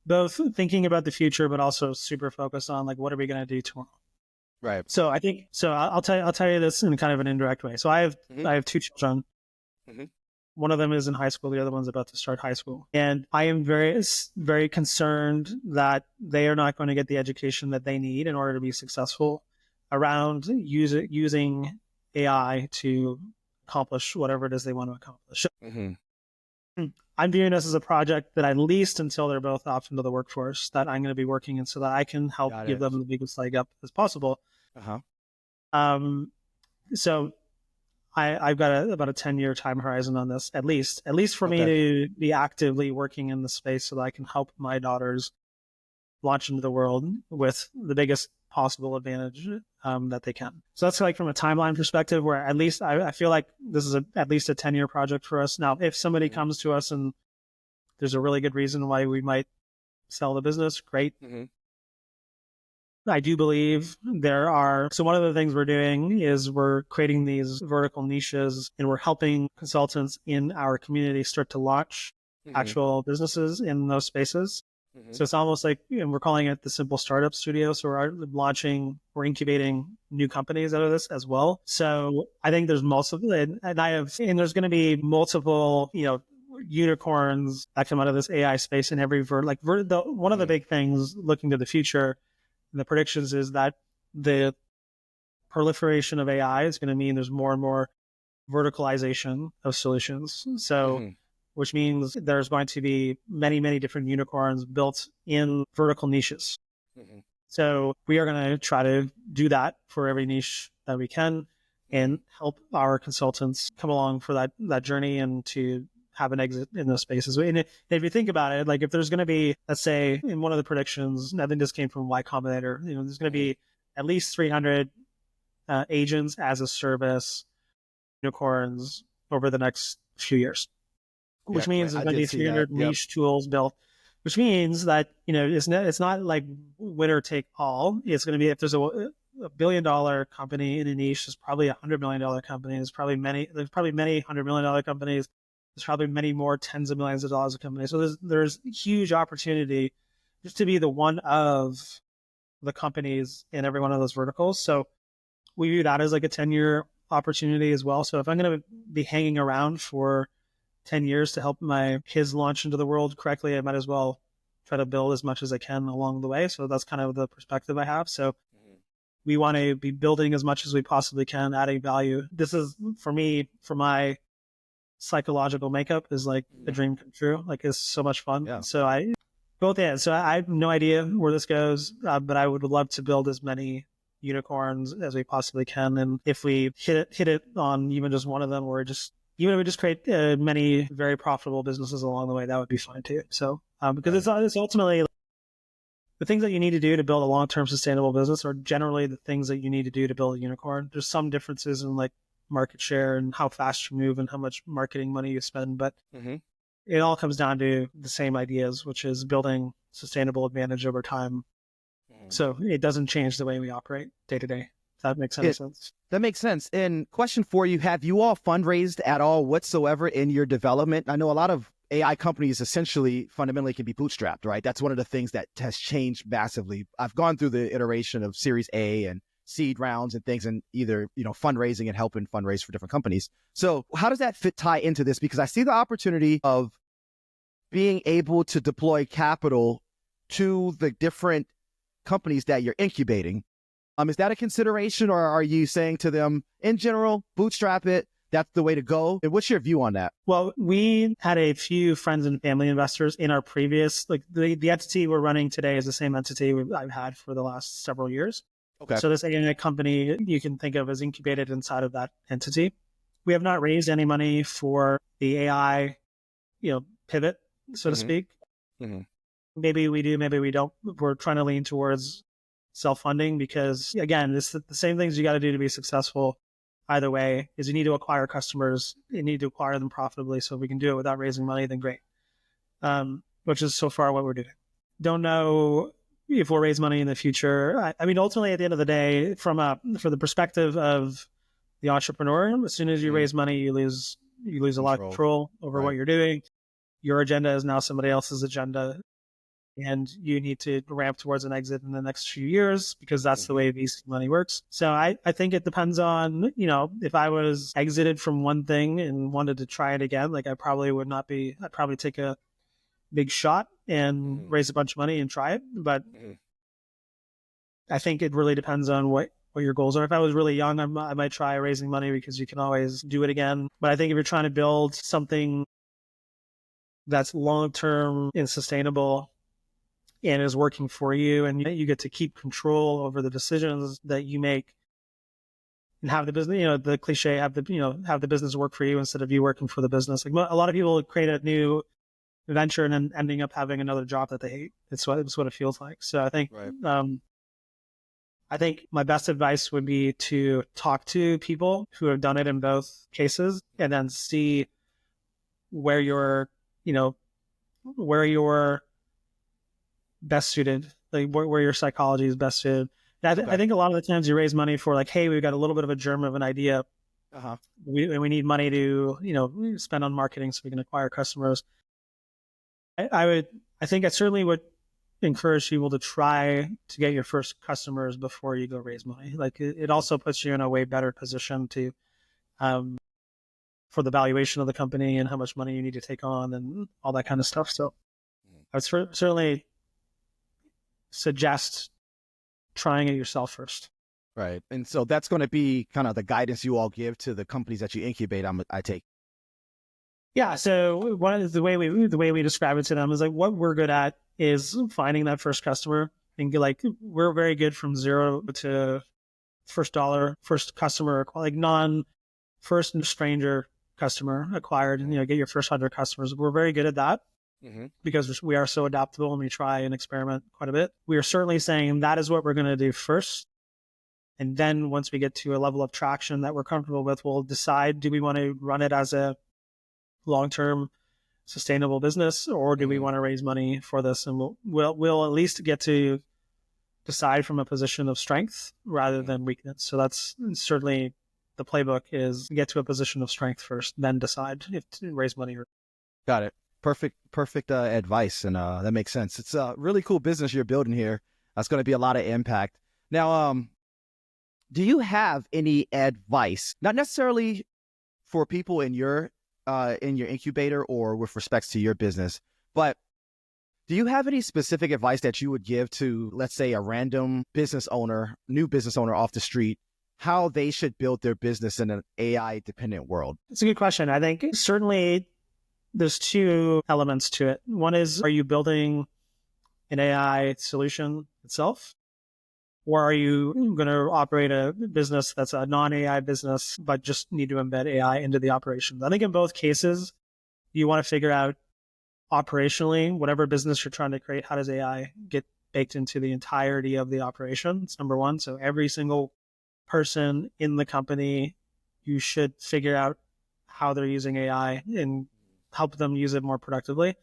both thinking about the future, but also super focused on, like, what are we going to do tomorrow? Right. So I think, I'll tell you this in kind of an indirect way. So I have 2 children. One of them is in high school. The other one's about to start high school. And I am very, very concerned that they are not going to get the education that they need in order to be successful around using AI to accomplish whatever it is they want to accomplish. I'm viewing this as a project that at least until they're both off into the workforce, that I'm going to be working in so that I can help give them the biggest leg up as possible. So I've got about a 10-year time horizon on this, at least for me to be actively working in the space so that I can help my daughters launch into the world with the biggest possible advantage that they can. So that's like from a timeline perspective, where at least I feel like this is at least a 10-year project for us. Now, if somebody comes to us and there's a really good reason why we might sell the business, great. I do believe so one of the things we're doing is we're creating these vertical niches, and we're helping consultants in our community start to launch actual businesses in those spaces. So it's almost like, we're calling it the Simple Startup Studio. So we're incubating new companies out of this as well. So I think there's multiple, and there's going to be multiple, unicorns that come out of this AI space in every one of the big things looking to the future, and the predictions is that the proliferation of AI is going to mean there's more and more verticalization of solutions. So, which means there's going to be many, many different unicorns built in vertical niches. So we are going to try to do that for every niche that we can and help our consultants come along for that journey and to have an exit in those spaces. And if you think about it, like if there's going to be, let's say in one of the predictions, I think this came from Y Combinator, there's going to be at least 300 agents as a service unicorns over the next few years, which means there's going to be 300 niche tools built, which means that, it's not like winner take all. It's going to be, if there's a $1 billion company in a niche, there's probably $100 million company. There's probably many $100 million companies. There's probably many more tens of millions of dollars of companies. So there's huge opportunity just to be the one of the companies in every one of those verticals. So we view that as like a 10-year opportunity as well. So if I'm going to be hanging around for 10 years to help my kids launch into the world correctly, I might as well try to build as much as I can along the way. So that's kind of the perspective I have. So we want to be building as much as we possibly can, adding value. This is, for me, for my psychological makeup, is like a dream come true. Like, it's so much fun. So I have no idea where this goes, but I would love to build as many unicorns as we possibly can. And if we hit it on even just one of them, or even if we just create many very profitable businesses along the way, that would be fine too. So because it's ultimately the things that you need to do to build a long-term sustainable business are generally the things that you need to do to build a unicorn. There's some differences in like market share and how fast you move and how much marketing money you spend, but it all comes down to the same ideas, which is building sustainable advantage over time. So it doesn't change the way we operate day to day. If that makes any sense. That makes sense. And question for you, have you all fundraised at all whatsoever in your development? I know a lot of AI companies essentially fundamentally can be bootstrapped, right? That's one of the things that has changed massively. I've gone through the iteration of Series A and seed rounds and things, and either, fundraising and helping fundraise for different companies. So how does that tie into this? Because I see the opportunity of being able to deploy capital to the different companies that you're incubating. Is that a consideration, or are you saying to them, in general, bootstrap it, that's the way to go? And what's your view on that? Well, we had a few friends and family investors in our previous, like the entity we're running today is the same entity I've had for the last several years. Okay. So this AI company you can think of as incubated inside of that entity. We have not raised any money for the AI, pivot, so to speak. Maybe we do, maybe we don't. We're trying to lean towards self-funding because, again, it's the same things you got to do to be successful either way. Is you need to acquire customers, you need to acquire them profitably. So if we can do it without raising money, then great. Which is so far what we're doing. Don't know if we'll raise money in the future. I mean, ultimately, at the end of the day, from the perspective of the entrepreneur, as soon as you raise money, you lose a lot of control over what you're doing. Your agenda is now somebody else's agenda. and you need to ramp towards an exit in the next few years because that's the way VC money works. So I think it depends on, if I was exited from one thing and wanted to try it again, like I'd probably take a big shot and raise a bunch of money and try it. But I think it really depends on what your goals are. If I was really young, I might try raising money because you can always do it again. But I think if you're trying to build something that's long-term and sustainable and is working for you, and you get to keep control over the decisions that you make and have the business, the cliche, have the business work for you instead of you working for the business. Like a lot of people create a new venture and then ending up having another job that they hate. It's what it feels like. So I think, I think my best advice would be to talk to people who have done it in both cases and then see where you're best suited, like where your psychology is best suited. I think a lot of the times you raise money for like, hey, we've got a little bit of a germ of an idea. We need money to, spend on marketing so we can acquire customers. I think I certainly would encourage people to try to get your first customers before you go raise money. Like it also puts you in a way better position to, for the valuation of the company and how much money you need to take on and all that kind of stuff. So I would certainly suggest trying it yourself first. Right. And so that's going to be kind of the guidance you all give to the companies that you incubate, I take. Yeah. So the way we describe it to them is like what we're good at is finding that first customer and like we're very good from zero to first dollar, first customer, like first stranger customer acquired, and get your first 100 customers. We're very good at that because we are so adaptable and we try and experiment quite a bit. We are certainly saying that is what we're going to do first. And then once we get to a level of traction that we're comfortable with, we'll decide, do we want to run it as a long-term sustainable business, or do we want to raise money for this? And we'll at least get to decide from a position of strength rather than weakness. So that's certainly the playbook, is get to a position of strength first, then decide if to raise money or. Got it. Perfect advice. And that makes sense. It's a really cool business you're building here. That's going to be a lot of impact. Now, do you have any advice, not necessarily for people in your incubator or with respects to your business, but do you have any specific advice that you would give to, let's say, a random new business owner off the street, how they should build their business in an AI dependent world? It's a good question. I think certainly there's two elements to it. One is, are you building an AI solution itself? Or are you going to operate a business that's a non-AI business, but just need to embed AI into the operations? I think in both cases, you want to figure out operationally, whatever business you're trying to create, how does AI get baked into the entirety of the operation? It's number one. So every single person in the company, you should figure out how they're using AI and help them use it more productively.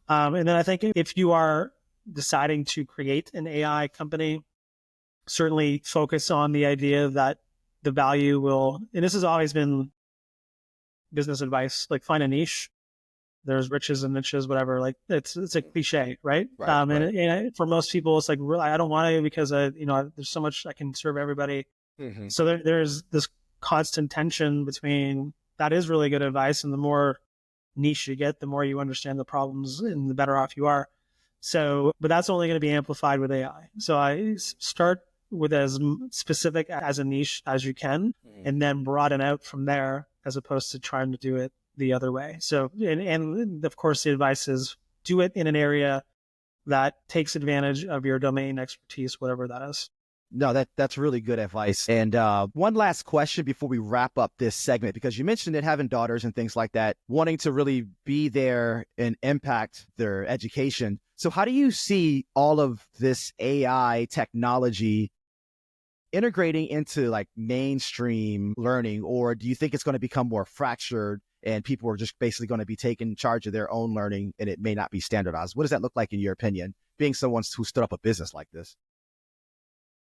And then I think if you are deciding to create an AI company, certainly focus on the idea that the value will, and this has always been business advice, like find a niche. There's riches and niches, whatever. Like it's a cliche, right? And for most people, it's like, really, I don't want to because there's so much I can serve everybody. So there's this constant tension between that is really good advice, and the more niche you get, the more you understand the problems and the better off you are. So, but that's only going to be amplified with AI. So I start with as specific as a niche as you can, and then broaden out from there, as opposed to trying to do it the other way. So, and of course, the advice is do it in an area that takes advantage of your domain expertise, whatever that is. No, that's really good advice. And one last question before we wrap up this segment, because you mentioned it having daughters and things like that, wanting to really be there and impact their education. So how do you see all of this AI technology integrating into like mainstream learning, or do you think it's going to become more fractured and people are just basically going to be taking charge of their own learning and it may not be standardized? What does that look like in your opinion, being someone who stood up a business like this?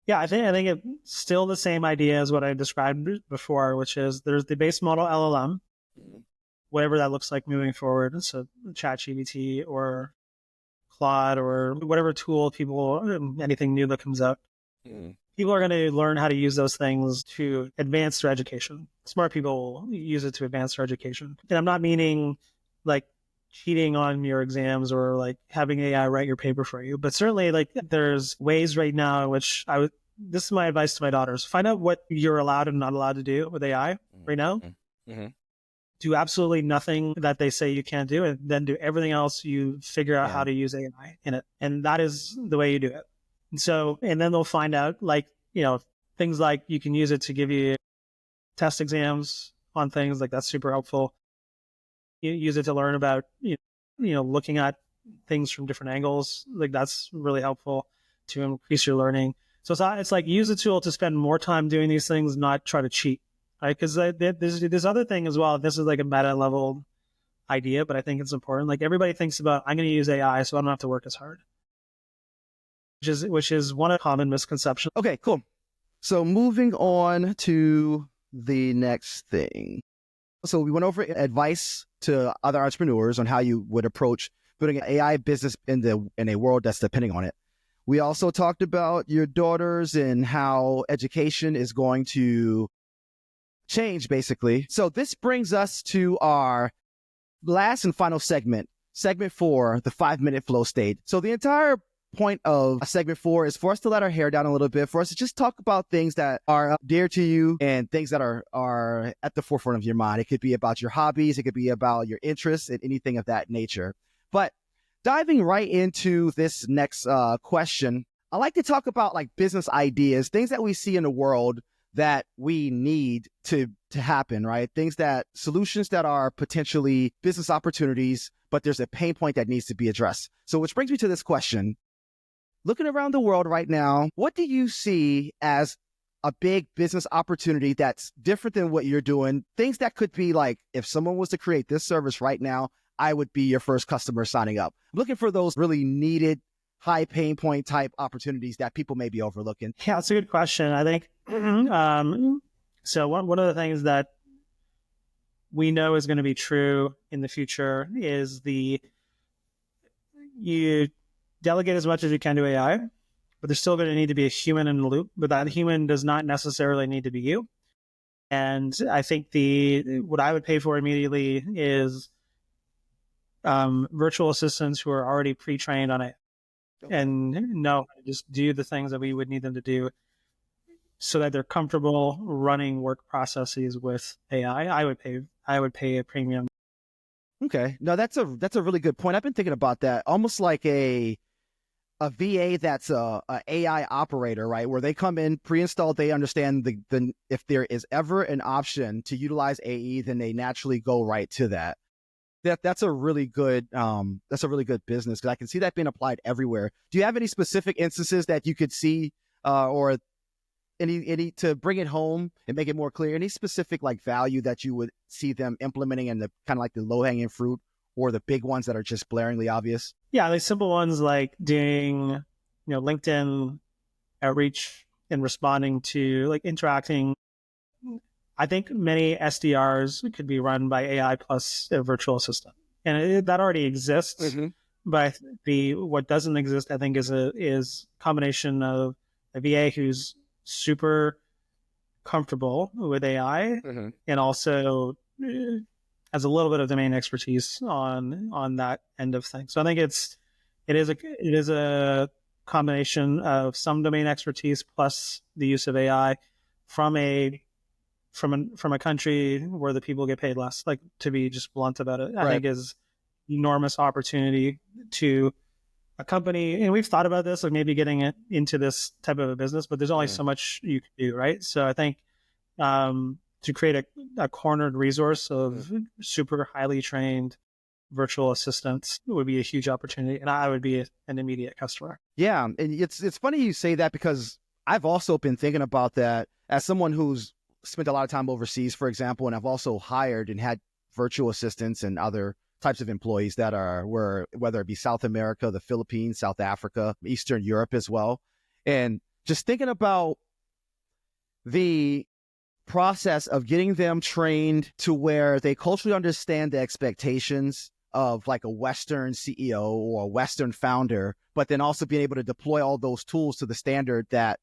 Yeah, I think it's still the same idea as what I described before, which is there's the base model LLM, whatever that looks like moving forward. So ChatGPT or Claude or whatever tool anything new that comes out. Mm. People are going to learn how to use those things to advance their education. Smart people will use it to advance their education. And I'm not meaning like cheating on your exams or like having AI write your paper for you, but certainly like there's ways right now in which this is my advice to my daughters. Find out what you're allowed and not allowed to do with AI right now. Mm-hmm. Do absolutely nothing that they say you can't do, and then do everything else you figure out how to use AI in it. And that is the way you do it. And then they'll find out like, things like you can use it to give you test exams on things like that's super helpful. You use it to learn about, looking at things from different angles. Like that's really helpful to increase your learning. So it's like use the tool to spend more time doing these things, not try to cheat, right? Because there's this other thing as well. This is like a meta level idea, but I think it's important. Like everybody thinks about, I'm going to use AI so I don't have to work as hard, which is one common misconception. Okay, cool. So moving on to the next thing. So we went over advice to other entrepreneurs on how you would approach building an AI business in a world that's depending on it. We also talked about your daughters and how education is going to change, basically. So this brings us to our last and final segment 4, the 5-minute flow state. So the entire point of segment 4 is for us to let our hair down a little bit, for us to just talk about things that are dear to you and things that are at the forefront of your mind. It could be about your hobbies. It could be about your interests and anything of that nature. But diving right into this next question, I like to talk about like business ideas, things that we see in the world that we need to happen, right? Solutions that are potentially business opportunities, but there's a pain point that needs to be addressed. So which brings me to this question. Looking around the world right now, what do you see as a big business opportunity that's different than what you're doing? Things that could be like, if someone was to create this service right now, I would be your first customer signing up. I'm looking for those really needed high pain point type opportunities that people may be overlooking. Yeah, that's a good question. I think, so one of the things that we know is going to be true in the future is you delegate as much as you can to AI, but there's still going to need to be a human in the loop, but that human does not necessarily need to be you. And I think what I would pay for immediately is virtual assistants who are already pre-trained on it and know how to just do the things that we would need them to do so that they're comfortable running work processes with AI. I would pay a premium. Okay. No, that's a really good point. I've been thinking about that. Almost like a VA that's a AI operator, right? Where they come in pre-installed, they understand the if there is ever an option to utilize AE, then they naturally go right to that. That's a really good business, because I can see that being applied everywhere. Do you have any specific instances that you could see or any to bring it home and make it more clear, any specific like value that you would see them implementing in the kind of like the low-hanging fruit or the big ones that are just blaringly obvious? Yeah, like simple ones like doing, LinkedIn outreach and responding to like interacting. I think many SDRs could be run by AI plus a virtual assistant, and that already exists. Mm-hmm. But what doesn't exist, I think, is a combination of a VA who's super comfortable with AI Mm-hmm. and also has a little bit of domain expertise on that end of things. So I think it is a combination of some domain expertise plus the use of AI from a country where the people get paid less. Like, to be just blunt about it, I think is enormous opportunity to a company. And we've thought about this, like maybe getting it into this type of a business, but there's only so much you can do, right? So I think to create a cornered resource of super highly trained virtual assistants would be a huge opportunity, and I would be an immediate customer. Yeah, and it's funny you say that, because I've also been thinking about that as someone who's spent a lot of time overseas, for example, and I've also hired and had virtual assistants and other types of employees that were whether it be South America, the Philippines, South Africa, Eastern Europe as well. And just thinking about the process of getting them trained to where they culturally understand the expectations of like a Western CEO or a Western founder, but then also being able to deploy all those tools to the standard that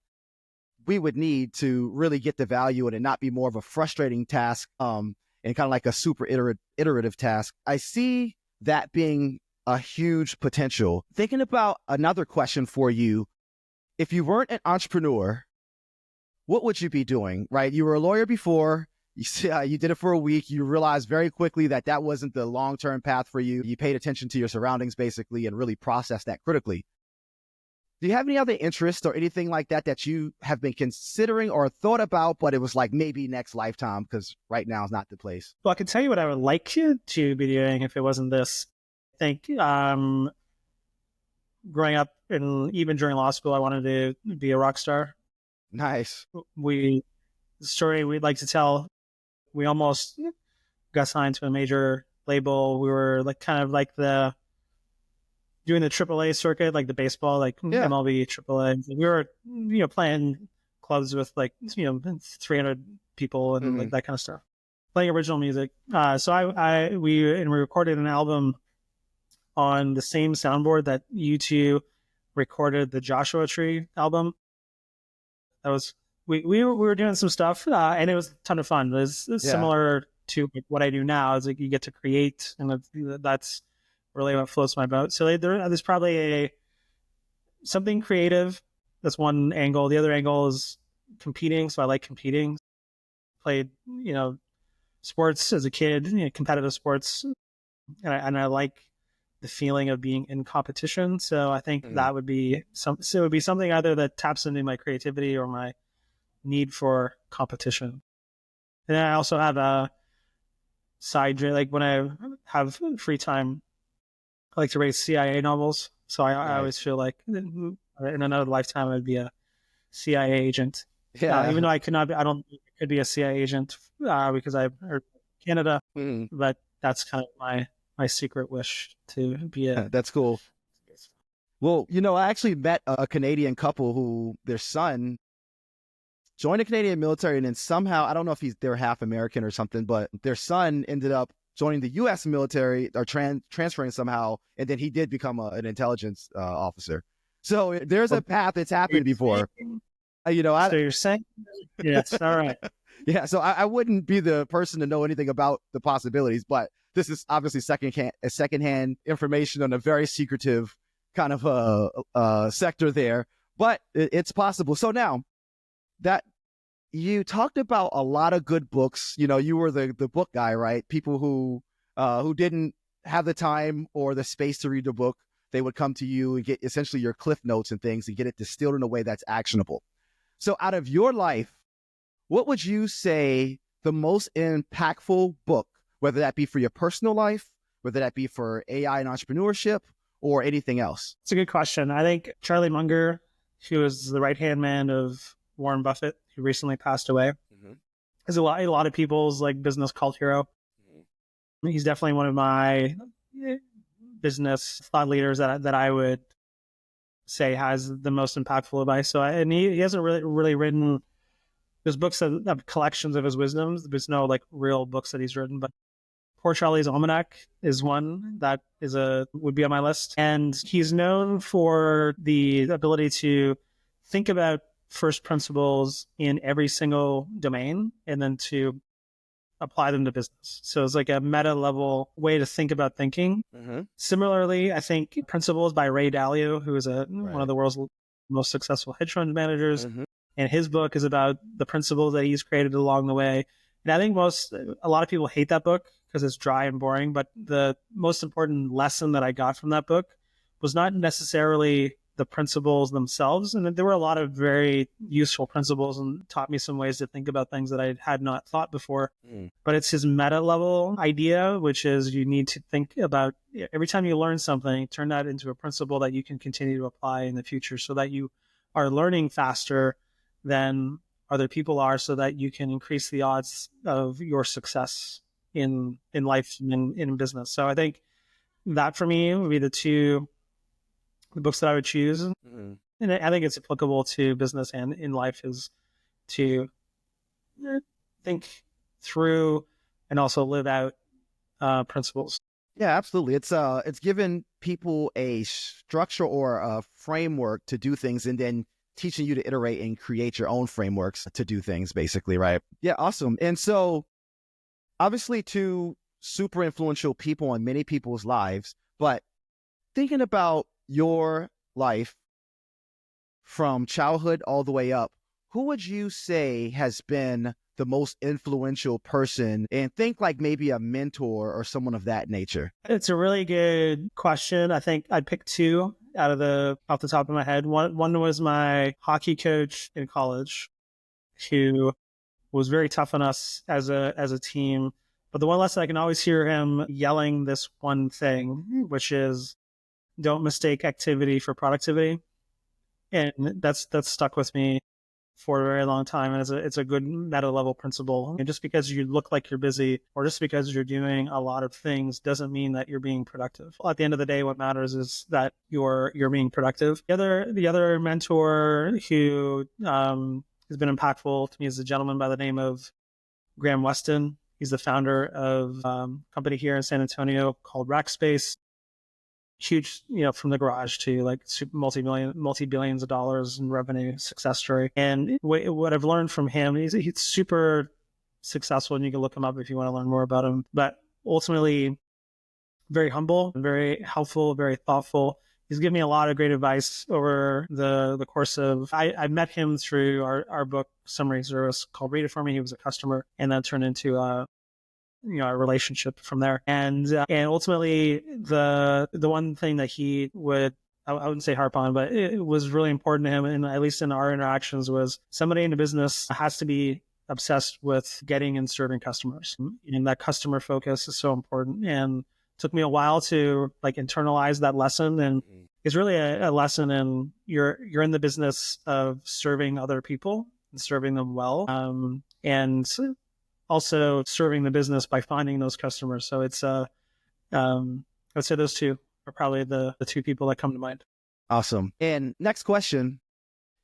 we would need to really get the value and it not be more of a frustrating task and kind of like a super iterative task. I see that being a huge potential. Thinking about another question for you, if you weren't an entrepreneur, what would you be doing, right? You were a lawyer before, you did it for a week, you realized very quickly that that wasn't the long-term path for you. You paid attention to your surroundings basically and really processed that critically. Do you have any other interests or anything like that that you have been considering or thought about, but it was like maybe next lifetime because right now is not the place? Well, I can tell you what I would like to be doing if it wasn't this. I think growing up and even during law school, I wanted to be a rock star. Nice. The story we'd like to tell, we almost got signed to a major label. We were like kind of like doing the AAA circuit, like the baseball, like MLB, AAA. We were, playing clubs with like, 300 people and like that kind of stuff, playing original music. So we recorded an album on the same soundboard that U2 recorded the Joshua Tree album. That was we were doing some stuff and it was a ton of fun. It was similar to what I do now. Is like you get to create, and that's really what floats my boat. So there's probably something creative. That's one angle. The other angle is competing. So I like competing. Played sports as a kid, competitive sports, and I like the feeling of being in competition. So I think that would be something either that taps into my creativity or my need for competition. And I also have a side, like when I have free time, I like to read CIA novels. So I always feel like in another lifetime I'd be a CIA agent. Yeah. Even though I could not be, I don't think I could be a CIA agent because I'm Canada, but that's kind of my secret wish to be a. That's cool. Well, I actually met a Canadian couple who their son joined the Canadian military, and then somehow, I don't know if they're half American or something, but their son ended up joining the U.S. military or transferring somehow, and then he did become an intelligence officer. So there's a path that's happened before. So you're saying, yes, all right. Yeah, so I wouldn't be the person to know anything about the possibilities, but this is obviously secondhand information on a very secretive kind of sector there, but it's possible. So now that you talked about a lot of good books, you were the book guy, right? People who didn't have the time or the space to read the book, they would come to you and get essentially your cliff notes and things and get it distilled in a way that's actionable. So out of your life, what would you say the most impactful book, whether that be for your personal life, whether that be for AI and entrepreneurship or anything else? It's a good question. I think Charlie Munger, who was the right-hand man of Warren Buffett, who recently passed away, is a lot of people's like business cult hero. He's definitely one of my business thought leaders that I would say has the most impactful advice. So, and he hasn't really written. There's books that have collections of his wisdoms. There's no like real books that he's written, but Poor Charlie's Almanac is one that would be on my list. And he's known for the ability to think about first principles in every single domain and then to apply them to business. So it's like a meta level way to think about thinking. Similarly, I think Principles by Ray Dalio, who is one of the world's most successful hedge fund managers. And his book is about the principles that he's created along the way. And I think a lot of people hate that book because it's dry and boring. But the most important lesson that I got from that book was not necessarily the principles themselves. And there were a lot of very useful principles and taught me some ways to think about things that I had not thought before. But it's his meta level idea, which is you need to think about every time you learn something, turn that into a principle that you can continue to apply in the future so that you are learning faster than other people are, so that you can increase the odds of your success in life and in business. So I think that for me would be the books that I would choose. And I think it's applicable to business and in life, is to think through and also live out principles. Yeah, absolutely. It's given people a structure or a framework to do things, and then teaching you to iterate and create your own frameworks to do things, basically, right? Yeah, awesome. And so, obviously, two super influential people in many people's lives, but thinking about your life from childhood all the way up, who would you say has been the most influential person, and think like maybe a mentor or someone of that nature? It's a really good question. I think I'd pick two off the top of my head. One was my hockey coach in college, who was very tough on us as a team. But the one lesson I can always hear him yelling this one thing, which is don't mistake activity for productivity. And that's stuck with me for a very long time. And it's a good meta level principle. And just because you look like you're busy or just because you're doing a lot of things doesn't mean that you're being productive. At the end of the day, what matters is that you're being productive. The other mentor who has been impactful to me is a gentleman by the name of Graham Weston. He's the founder of a company here in San Antonio called Rackspace. Huge, from the garage to like multi-billions of dollars in revenue success story. And what I've learned from him, he's super successful, and you can look him up if you want to learn more about him. But ultimately, very humble, very helpful, very thoughtful. He's given me a lot of great advice over the course of. I met him through our book summary service called Read It For Me. He was a customer, and then turned into a relationship from there. And ultimately, the one thing that he would, I wouldn't say harp on, but it was really important to him, and at least in our interactions, was somebody in the business has to be obsessed with getting and serving customers, and that customer focus is so important. And it took me a while to like internalize that lesson, and it's really a lesson in you're in the business of serving other people and serving them well, and also serving the business by finding those customers. So it's I would say those two are probably the two people that come to mind. Awesome. And next question,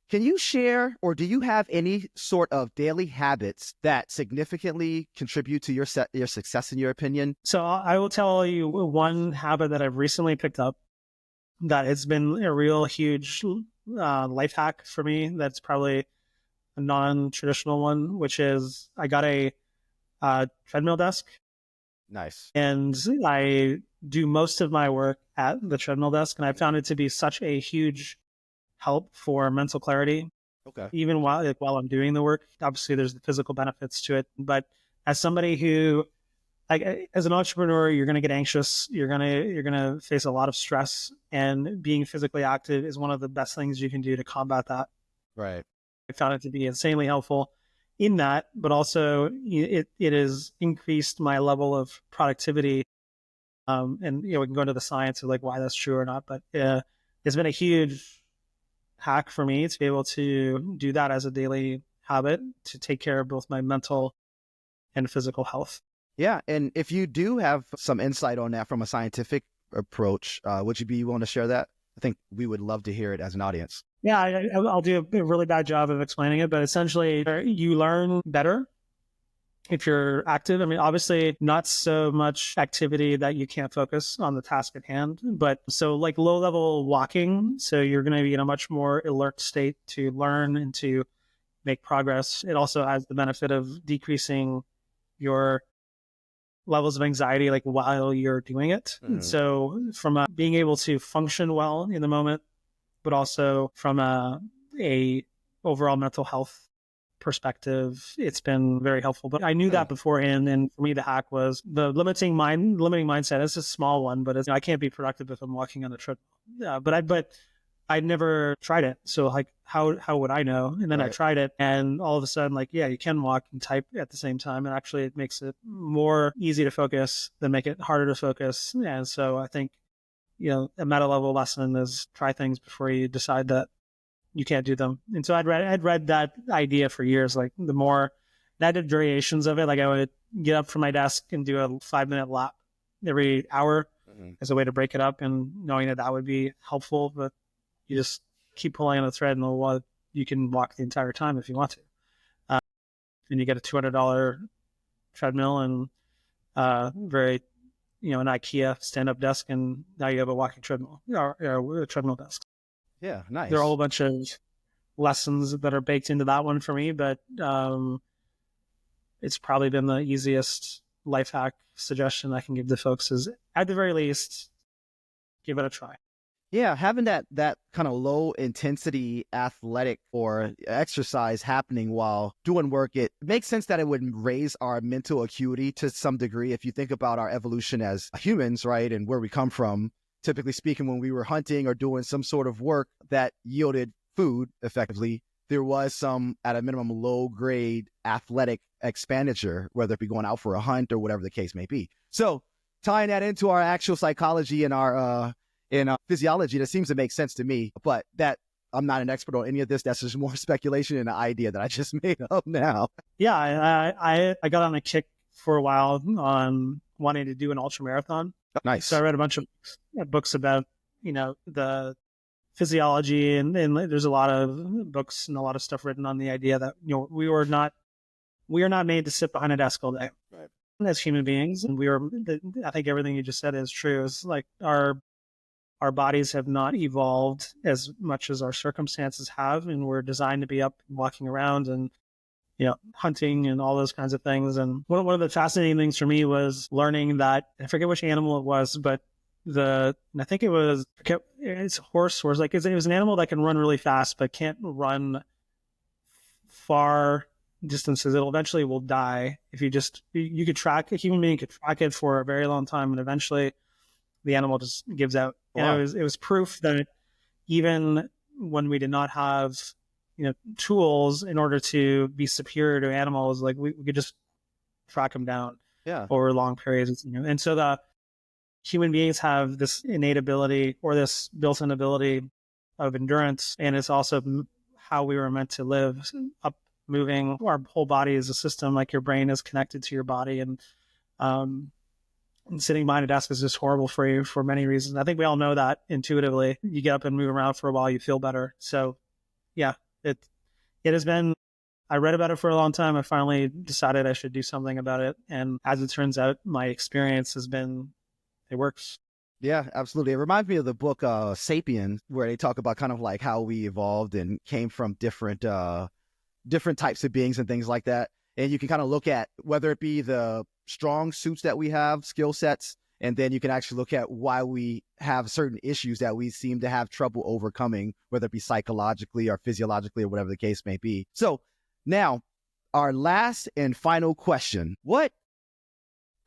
can you share, or do you have any sort of daily habits that significantly contribute to your success, in your opinion? So I will tell you one habit that I've recently picked up that has been a real huge life hack for me. That's probably a non-traditional one, which is I got a treadmill desk. Nice. And I do most of my work at the treadmill desk, and I found it to be such a huge help for mental clarity. Okay. Even while I'm doing the work, obviously there's the physical benefits to it, but as somebody who, like, as an entrepreneur, you're going to get anxious. You're going to face a lot of stress, and being physically active is one of the best things you can do to combat that. Right. I found it to be insanely helpful in that, but also it has increased my level of productivity. And we can go into the science of like why that's true or not, but it's been a huge hack for me to be able to do that as a daily habit to take care of both my mental and physical health. Yeah, and if you do have some insight on that from a scientific approach, would you be willing to share that? I think we would love to hear it as an audience. Yeah, I'll do a really bad job of explaining it, but essentially you learn better if you're active. I mean, obviously not so much activity that you can't focus on the task at hand, but so like low level walking. So you're going to be in a much more alert state to learn and to make progress. It also has the benefit of decreasing your levels of anxiety, like while you're doing it. And so from being able to function well in the moment, but also from a overall mental health perspective, it's been very helpful. But I knew that beforehand, and for me, the hack was the limiting mindset. It's a small one, but I can't be productive if I'm walking on the treadmill. Yeah, but I never tried it, so like how would I know? And then I tried it, and all of a sudden, like, yeah, you can walk and type at the same time, and actually, it makes it more easy to focus than make it harder to focus. And so I think, a meta level lesson is try things before you decide that you can't do them. And so I'd read that idea for years. Like the more, and I did variations of it. Like I would get up from my desk and do a 5-minute lap every hour as a way to break it up, and knowing that would be helpful. But you just keep pulling on the thread, and you can walk the entire time if you want to. And you get a $200 treadmill and very an IKEA stand-up desk, and now you have a walking treadmill or a treadmill desk. Yeah, nice. There are a whole bunch of lessons that are baked into that one for me, but it's probably been the easiest life hack suggestion I can give to folks is, at the very least, give it a try. Yeah, having that kind of low intensity athletic or exercise happening while doing work, it makes sense that it would raise our mental acuity to some degree. If you think about our evolution as humans, right, and where we come from, typically speaking, when we were hunting or doing some sort of work that yielded food effectively, there was some, at a minimum, low grade athletic expenditure, whether it be going out for a hunt or whatever the case may be. So tying that into our actual psychology and our physiology, that seems to make sense to me, but that I'm not an expert on any of this. That's just more speculation and an idea that I just made up now. Yeah, I got on a kick for a while on wanting to do an ultra marathon. Nice. So I read a bunch of books about, the physiology, and there's a lot of books and a lot of stuff written on the idea that, we are not made to sit behind a desk all day. Right. As human beings, and I think everything you just said is true. It's like our bodies have not evolved as much as our circumstances have, and we're designed to be up and walking around and, hunting and all those kinds of things. And one of the fascinating things for me was learning that, I forget which animal it was, but I think it's a horse, or it was an animal that can run really fast, but can't run far distances. It'll eventually will die if you could track, a human being could track it for a very long time, and eventually the animal just gives out. Wow. And it was proof that even when we did not have, tools in order to be superior to animals, like we could just track them down over long periods. And so the human beings have this innate ability, or this built-in ability of endurance, and it's also how we were meant to live, up moving. Our whole body is a system, like your brain is connected to your body, and sitting behind a desk is just horrible for you for many reasons. I think we all know that intuitively. You get up and move around for a while, you feel better. So yeah, it has been, I read about it for a long time. I finally decided I should do something about it. And as it turns out, my experience has been, it works. Yeah, absolutely. It reminds me of the book Sapiens, where they talk about kind of like how we evolved and came from different types of beings and things like that. And you can kind of look at whether it be the strong suits that we have, skill sets, and then you can actually look at why we have certain issues that we seem to have trouble overcoming, whether it be psychologically or physiologically or whatever the case may be. So now, our last and final question: what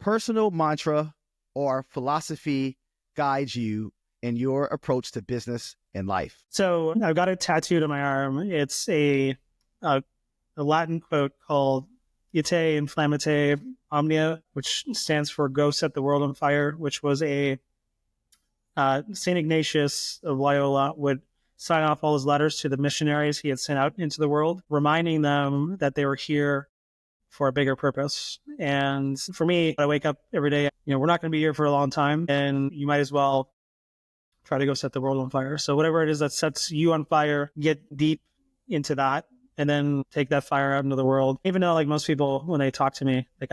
personal mantra or philosophy guides you in your approach to business and life? So I've got it tattooed on my arm. It's a Latin quote called Ite Inflammate Omnia, which stands for "Go set the world on fire," which was a St. Ignatius of Loyola would sign off all his letters to the missionaries he had sent out into the world, reminding them that they were here for a bigger purpose. And for me, I wake up every day, we're not going to be here for a long time, and you might as well try to go set the world on fire. So whatever it is that sets you on fire, get deep into that, and then take that fire out into the world. Even though, like, most people, when they talk to me, like,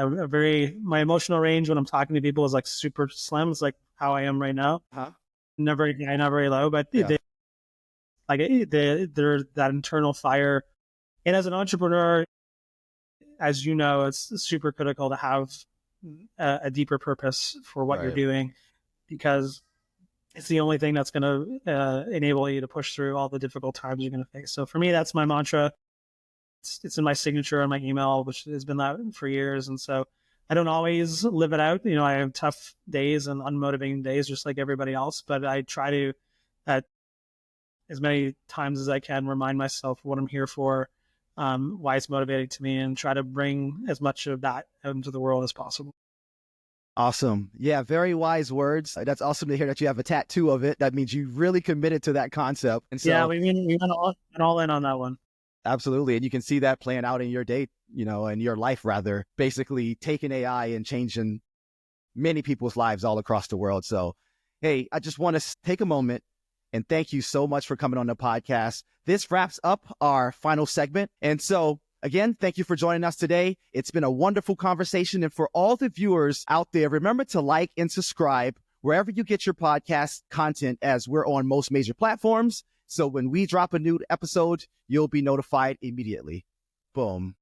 my emotional range when I'm talking to people is like super slim. It's like how I am right now. Not very high, not very low, but they're that internal fire. And as an entrepreneur, as you know, it's super critical to have a deeper purpose for what you're doing, because it's the only thing that's going to enable you to push through all the difficult times you're going to face. So for me, that's my mantra. It's in my signature on my email, which has been that for years. And so I don't always live it out. I have tough days and unmotivating days, just like everybody else. But I try to, at as many times as I can, remind myself what I'm here for, why it's motivating to me, and try to bring as much of that out into the world as possible. Awesome. Yeah, very wise words. That's awesome to hear that you have a tattoo of it. That means you really committed to that concept. And so, yeah, we went all in on that one. Absolutely. And you can see that playing out in your day, in your life, rather, basically taking AI and changing many people's lives all across the world. So, hey, I just want to take a moment and thank you so much for coming on the podcast. This wraps up our final segment. And so Again, thank you for joining us today. It's been a wonderful conversation. And for all the viewers out there, remember to like and subscribe wherever you get your podcast content, as we're on most major platforms. So when we drop a new episode, you'll be notified immediately. Boom.